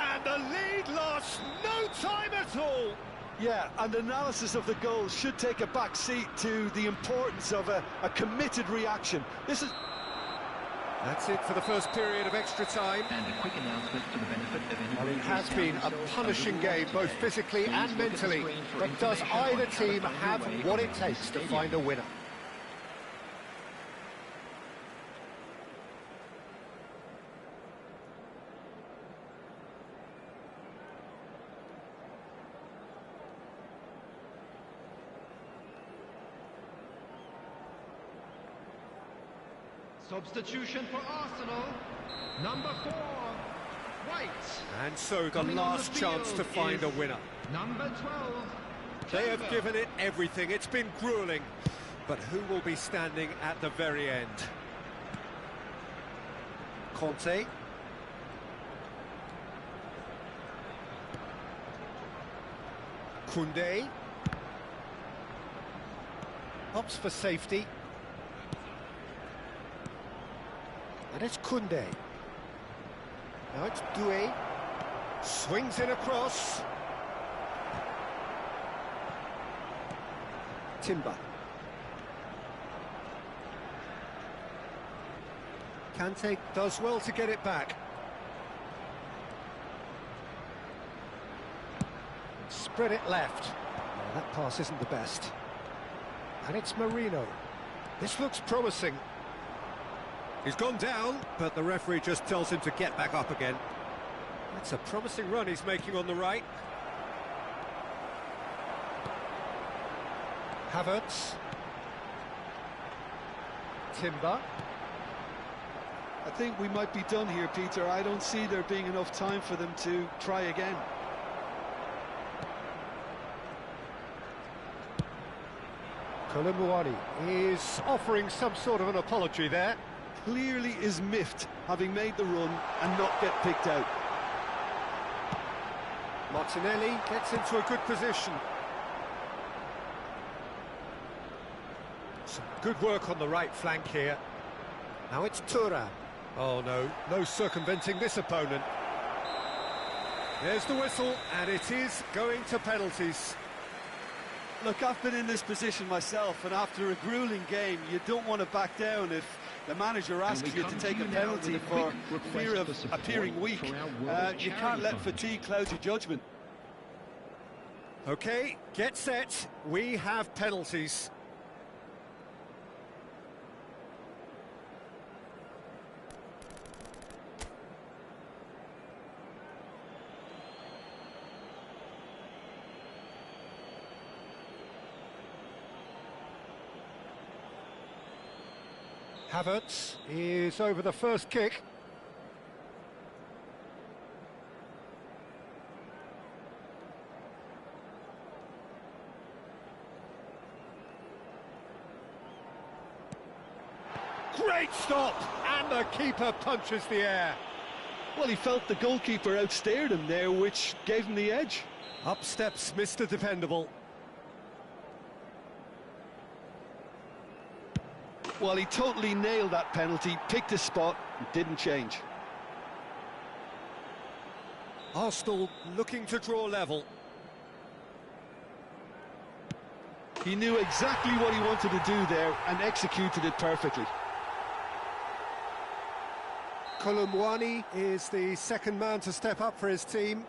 And the lead lasts no time at all. Yeah, and analysis of the goal should take a back seat to the importance of a committed reaction. This is... That's it for the first period of extra time. And a quick announcement for the benefit of anyone. Well, it has been a punishing game, both physically and mentally. But does either team have what it takes to find a winner? Substitution for Arsenal, number 4, White. And so the last chance to find a winner. Number 12. They have given it everything. It's been grueling. But who will be standing at the very end? Conte. Koundé. Opts for safety. And it's Koundé. Now it's Doué. Swings in across. Timber. Kante does well to get it back. Spread it left. No, that pass isn't the best. And it's Merino. This looks promising. He's gone down, but the referee just tells him to get back up again. That's a promising run he's making on the right. Havertz. Timber. I think we might be done here, Peter. I don't see there being enough time for them to try again. Kolomuani is offering some sort of an apology there. Clearly is miffed, having made the run and not get picked out. Martinelli gets into a good position. Some good work on the right flank here. Now it's Thuram. Oh no, no circumventing this opponent. There's the whistle, and it is going to penalties. Look, I've been in this position myself, and after a grueling game, you don't want to back down if the manager asks you to take a penalty for fear of appearing weak. You can't let fatigue cloud your judgment. OK, get set. We have penalties. Havertz is over the first kick. Great stop! And the keeper punches the air. Well, he felt the goalkeeper outstared him there, which gave him the edge. Up steps Mr. Dependable. Well, he totally nailed that penalty, picked his spot, and didn't change. Arsenal looking to draw level. He knew exactly what he wanted to do there and executed it perfectly. Kolomuani is the second man to step up for his team.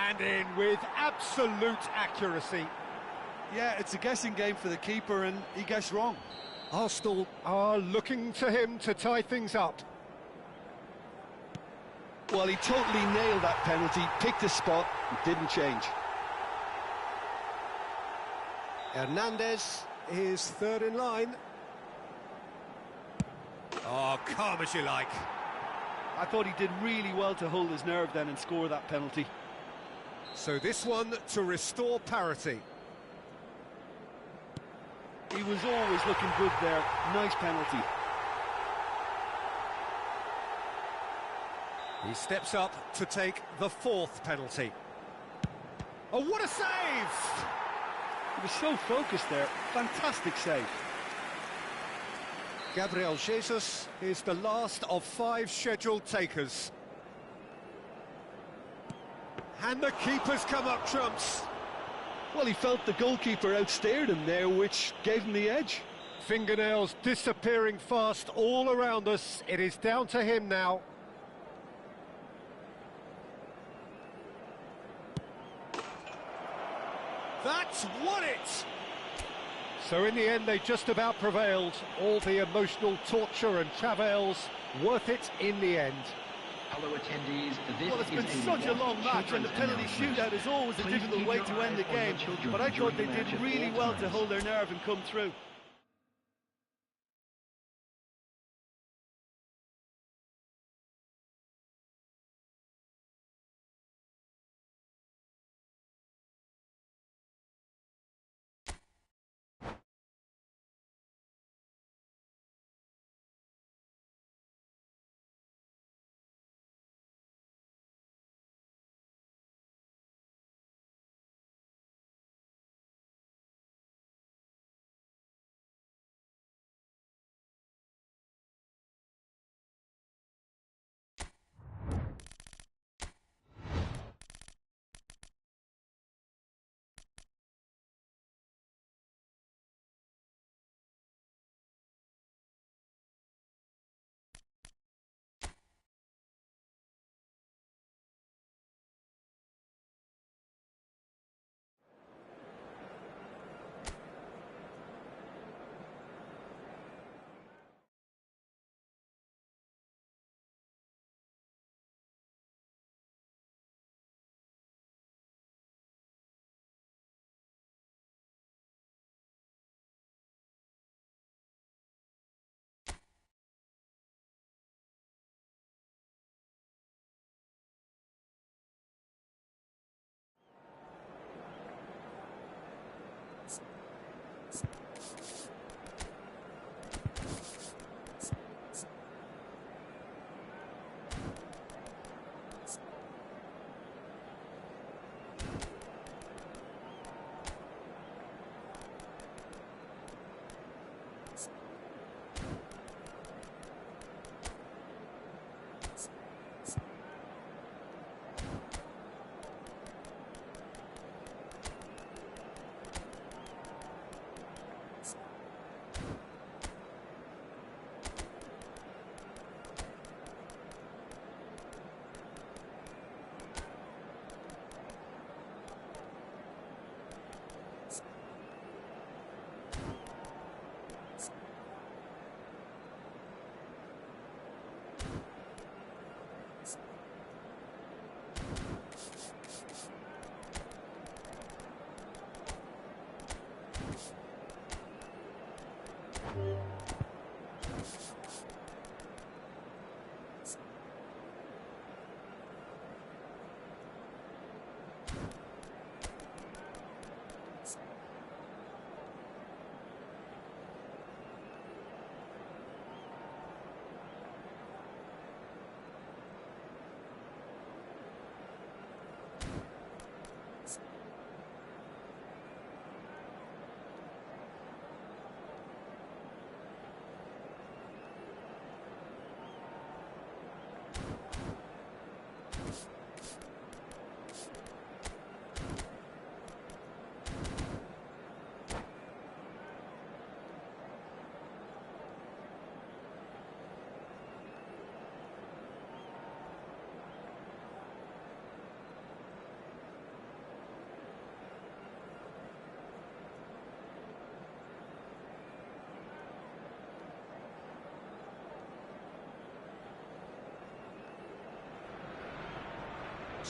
And in with absolute accuracy. Yeah, it's a guessing game for the keeper, and he guessed wrong. Arsenal are looking to him to tie things up. Well, he totally nailed that penalty, picked his spot, and didn't change. Hernandez is third in line. Oh, calm as you like. I thought he did really well to hold his nerve then and score that penalty. So this one to restore parity. He was always looking good there. Nice penalty. He steps up to take the fourth penalty. Oh, what a save! He was so focused there. Fantastic save. Gabriel Jesus is the last of 5 scheduled takers. And the keeper's come up trumps. Well, he felt the goalkeeper outstared him there, which gave him the edge. Fingernails disappearing fast all around us. It is down to him now. That's won it! So in the end, they just about prevailed. All the emotional torture and travails, worth it in the end. Fellow attendees, this Well, it's been is such a long match, and the penalty shootout is always a difficult way to end the game. But I thought they did really well to hold their nerve and come through.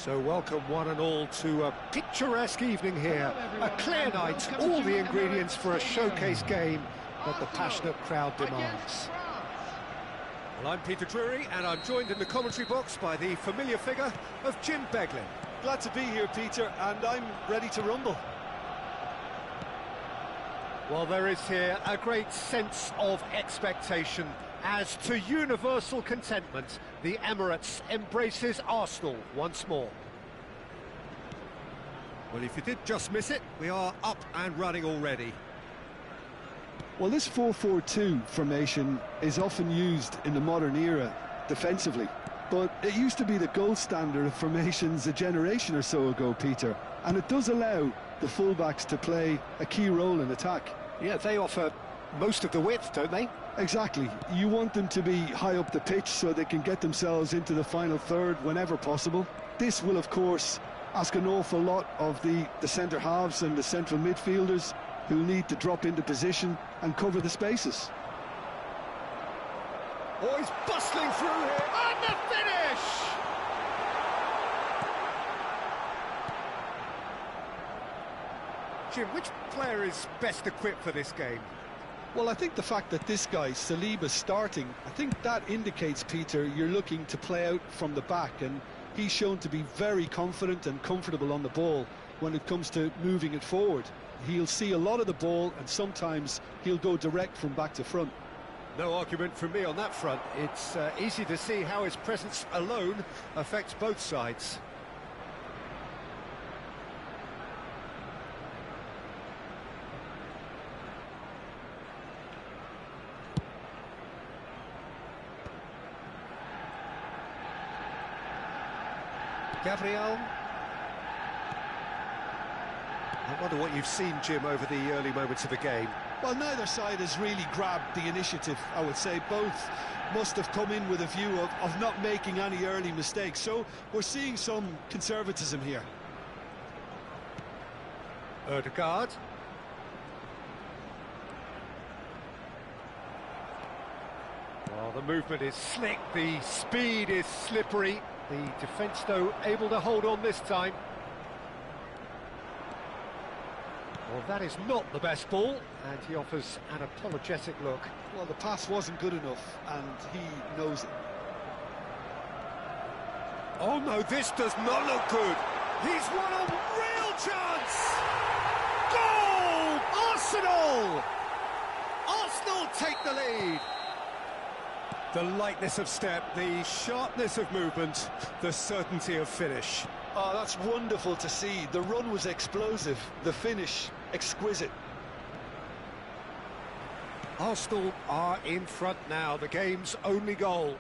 So welcome one and all to a picturesque evening here. A clear night, all the ingredients for a showcase game that the passionate crowd demands. Well, I'm Peter Drury, and I'm joined in the commentary box by the familiar figure of Jim Beglin. Glad to be here, Peter, and I'm ready to rumble. Well, there is here a great sense of expectation as, to universal contentment, the Emirates embraces Arsenal once more. Well, if you did just miss it, we are up and running already. Well, this 4-4-2 formation is often used in the modern era defensively, but it used to be the gold standard of formations a generation or so ago, Peter, and it does allow the fullbacks to play a key role in attack. Yeah, they offer most of the width, don't they? Exactly. You want them to be high up the pitch so they can get themselves into the final third whenever possible. This will, of course, ask an awful lot of the centre halves and the central midfielders, who need to drop into position and cover the spaces. Oh, he's bustling through here, and the finish! Jim, which player is best equipped for this game? Well, I think the fact that this guy, Saliba's starting, I think that indicates, Peter, you're looking to play out from the back, and he's shown to be very confident and comfortable on the ball when it comes to moving it forward. He'll see a lot of the ball, and sometimes he'll go direct from back to front. No argument from me on that front. It's easy to see how his presence alone affects both sides. Gabriel. I wonder what you've seen, Jim, over the early moments of the game. Well, neither side has really grabbed the initiative, I would say. Both must have come in with a view of not making any early mistakes. So we're seeing some conservatism here. Ødegaard. Well, the movement is slick, the speed is slippery. The defence, though, able to hold on this time. Well, that is not the best ball, and he offers an apologetic look. Well, the pass wasn't good enough, and he knows it. Oh, no, this does not look good. He's won a real chance! Goal! Arsenal! Arsenal take the lead. The lightness of step, the sharpness of movement, the certainty of finish. Oh, that's wonderful to see. The run was explosive, the finish exquisite. Arsenal are in front now, the game's only goal.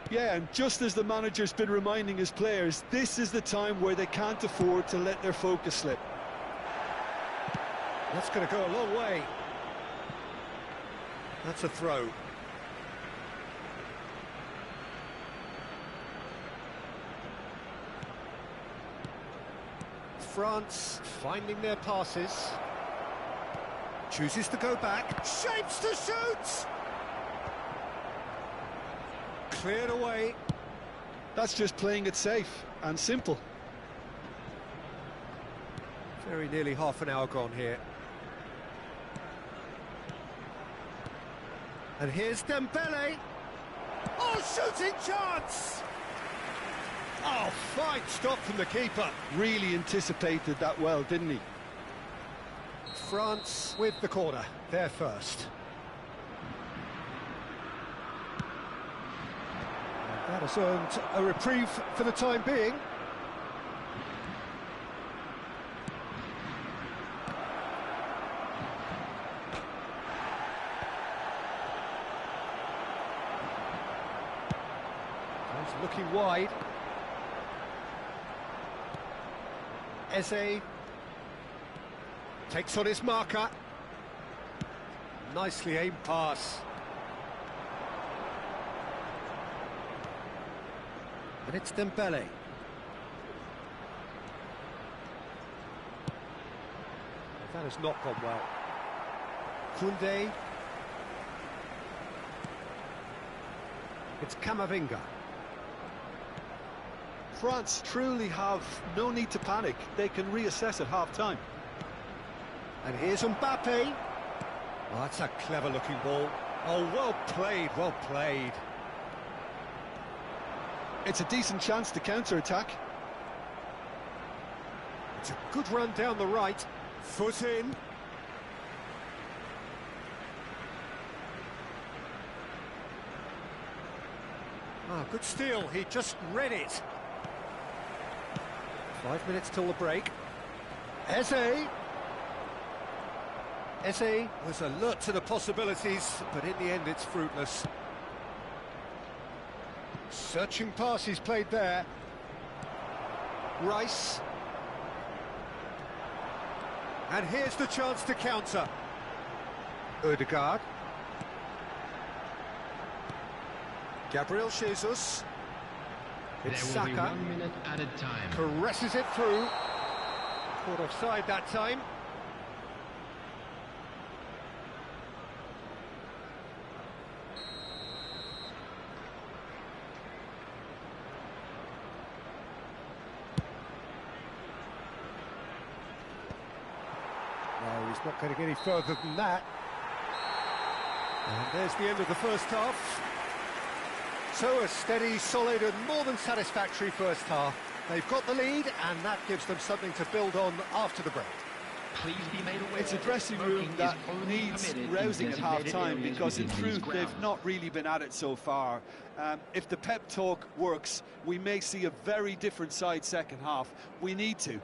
Yeah, and just as the manager's been reminding his players, this is the time where they can't afford to let their focus slip. That's going to go a long way. That's a throw. France finding their passes. Chooses to go back. Shapes to shoot! Cleared away. That's just playing it safe and simple. Very nearly half an hour gone here. And here's Dembele. Oh, shooting chance! Oh, fine stop from the keeper. Really anticipated that well, didn't he? France with the corner, they're first. And that has earned a reprieve for the time being. He's looking wide. Eze takes on his marker. Nicely aimed pass. And it's Dembele. That has not gone well. Koundé. It's Camavinga. France truly have no need to panic. They can reassess at half-time. And here's Mbappe. Oh, that's a clever-looking ball. Oh, well played, well played. It's a decent chance to counter-attack. It's a good run down the right. Foot in. Ah, good steal. He just read it. 5 minutes till the break. Eze. Eze was alert to the possibilities, but in the end it's fruitless. Searching passes played there. Rice. And here's the chance to counter. Odegaard. Gabriel Jesus. It's There will be Saka. 1 minute added time. Caresses it through. Caught offside that time. No, he's not going to get any further than that. And there's the end of the first half. So a steady, solid and more than satisfactory first half. They've got the lead and that gives them something to build on after the break. Please be made aware It's a dressing room that needs rousing at half-time because in truth they've not really been at it so far. If the pep talk works, we may see a very different side second half. We need to.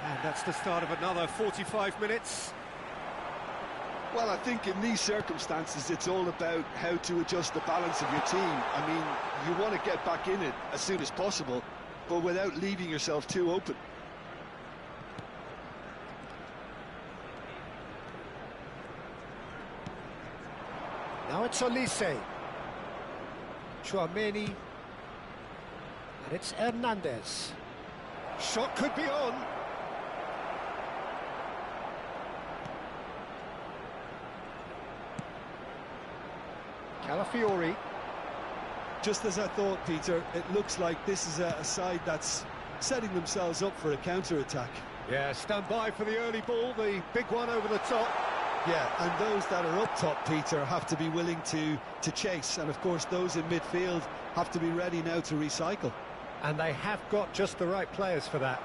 And that's the start of another 45 minutes. Well, I think in these circumstances, it's all about how to adjust the balance of your team. I mean, you want to get back in it as soon as possible, but without leaving yourself too open. Now it's Olise. Tchouameni. And it's Hernandez. Shot could be on. Calafiori. Just as I thought, Peter, it looks like this is a side that's setting themselves up for a counter-attack. Yeah, stand by for the early ball, the big one over the top. Yeah, and those that are up top, Peter, have to be willing to chase. And, of course, those in midfield have to be ready now to recycle. And they have got just the right players for that.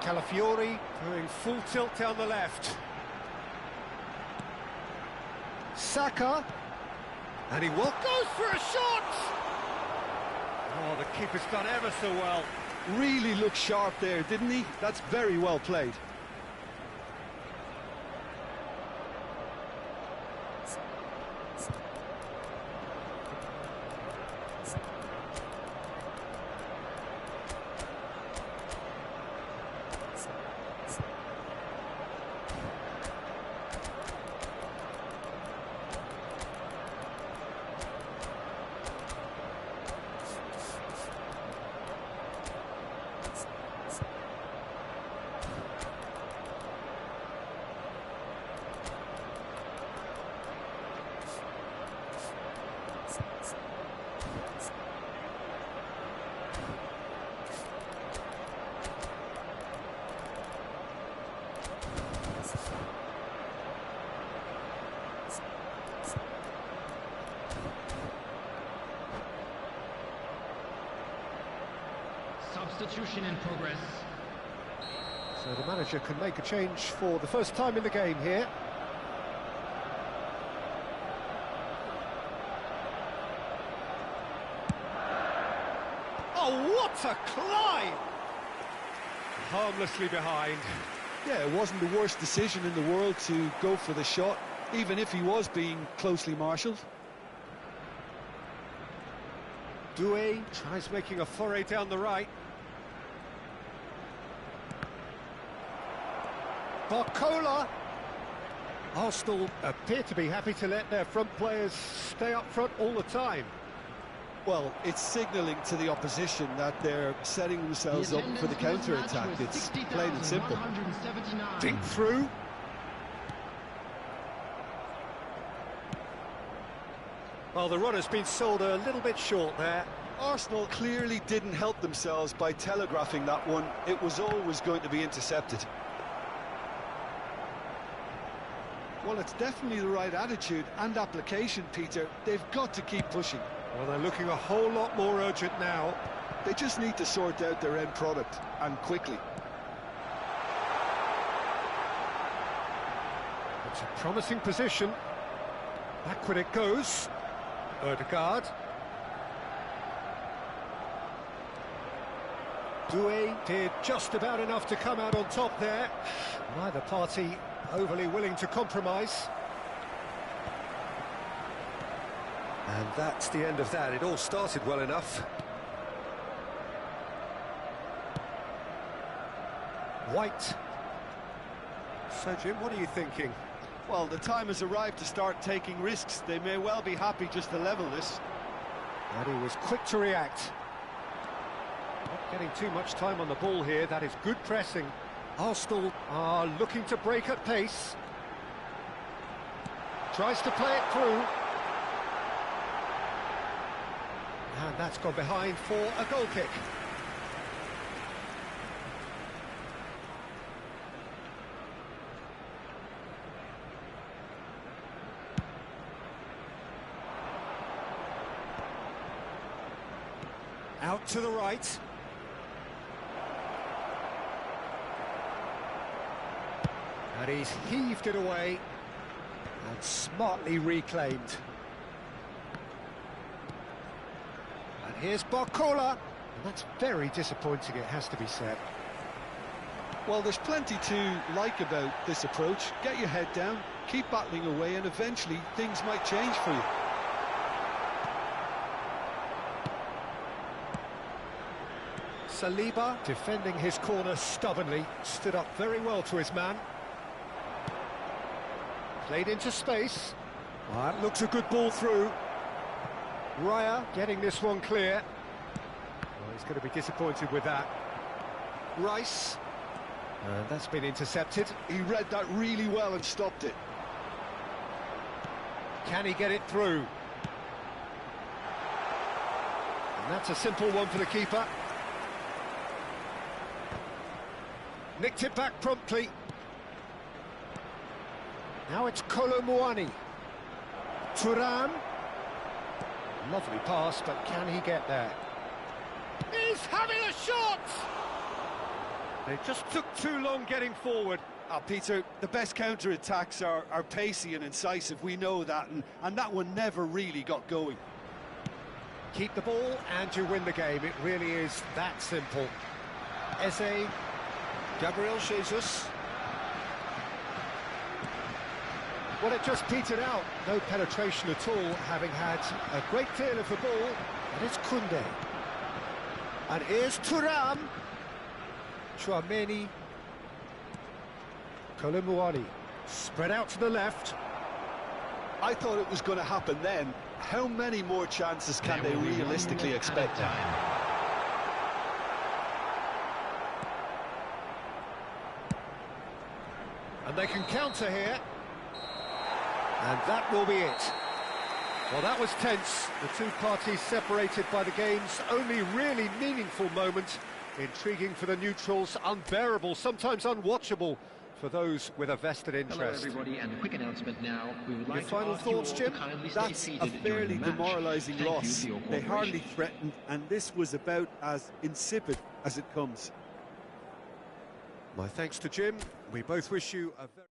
Calafiori doing full tilt down the left. Saka. And he will goes for a shot! Oh, the keeper's done ever so well. Really looked sharp there, didn't he? That's very well played. Substitution in progress. So the manager can make a change for the first time in the game here. Oh, what a climb! Harmlessly behind. Yeah, it wasn't the worst decision in the world to go for the shot, even if he was being closely marshalled. Doué tries making a foray down the right. Barcola. Arsenal appear to be happy to let their front players stay up front all the time. Well, it's signalling to the opposition that they're setting themselves up for the counter-attack. It's plain and simple. Dink through. Well, the run has been sold a little bit short there. Arsenal clearly didn't help themselves by telegraphing that one. It was always going to be intercepted. Well, it's definitely the right attitude and application, Peter. They've got to keep pushing. Well, they're looking a whole lot more urgent now. They just need to sort out their end product, and quickly. It's a promising position. Backward it goes. Ødegaard. Doué did just about enough to come out on top there. Neither party overly willing to compromise. And that's the end of that. It all started well enough. White. So, Jim, what are you thinking? Well, the time has arrived to start taking risks. They may well be happy just to level this. And he was quick to react. Not getting too much time on the ball here. That is good pressing. Arsenal are looking to break at pace. Tries to play it through. And that's gone behind for a goal kick. Out to the right. And he's heaved it away and smartly reclaimed. And here's Barcola. And that's very disappointing, it has to be said. Well, there's plenty to like about this approach. Get your head down, keep battling away, and eventually things might change for you. Saliba, defending his corner stubbornly, stood up very well to his man. Played into space. That looks a good ball through. Raya getting this one clear. Well, he's going to be disappointed with that. Rice. And that's been intercepted. He read that really well and stopped it. Can he get it through? And that's a simple one for the keeper. Nicked it back promptly. Now it's Kolo Muani. Thuram. Lovely pass, but can he get there? He's having a shot! They just took too long getting forward. Peter, the best counter-attacks are pacey and incisive, we know that, and that one never really got going. Keep the ball and you win the game, it really is that simple. Eze, Gabriel Jesus. Well, it just petered out, no penetration at all, having had a great deal of the ball, and it's Koundé. And here's Thuram. Chouameni. Kolo Muani. Spread out to the left. I thought it was going to happen then. How many more chances can they realistically expect now? And they can counter here. And that will be it. Well, that was tense. The two parties separated by the game's only really meaningful moment. Intriguing for the neutrals, unbearable, sometimes unwatchable for those with a vested interest. Hello, everybody, and a quick announcement now. We would like final to ask you thoughts, all Jim? to kindly stay That's seated a during fairly the match. demoralising Thank you loss. for your They hardly cooperation. threatened, and this was about as insipid as it comes. My thanks to Jim. We both wish you a very...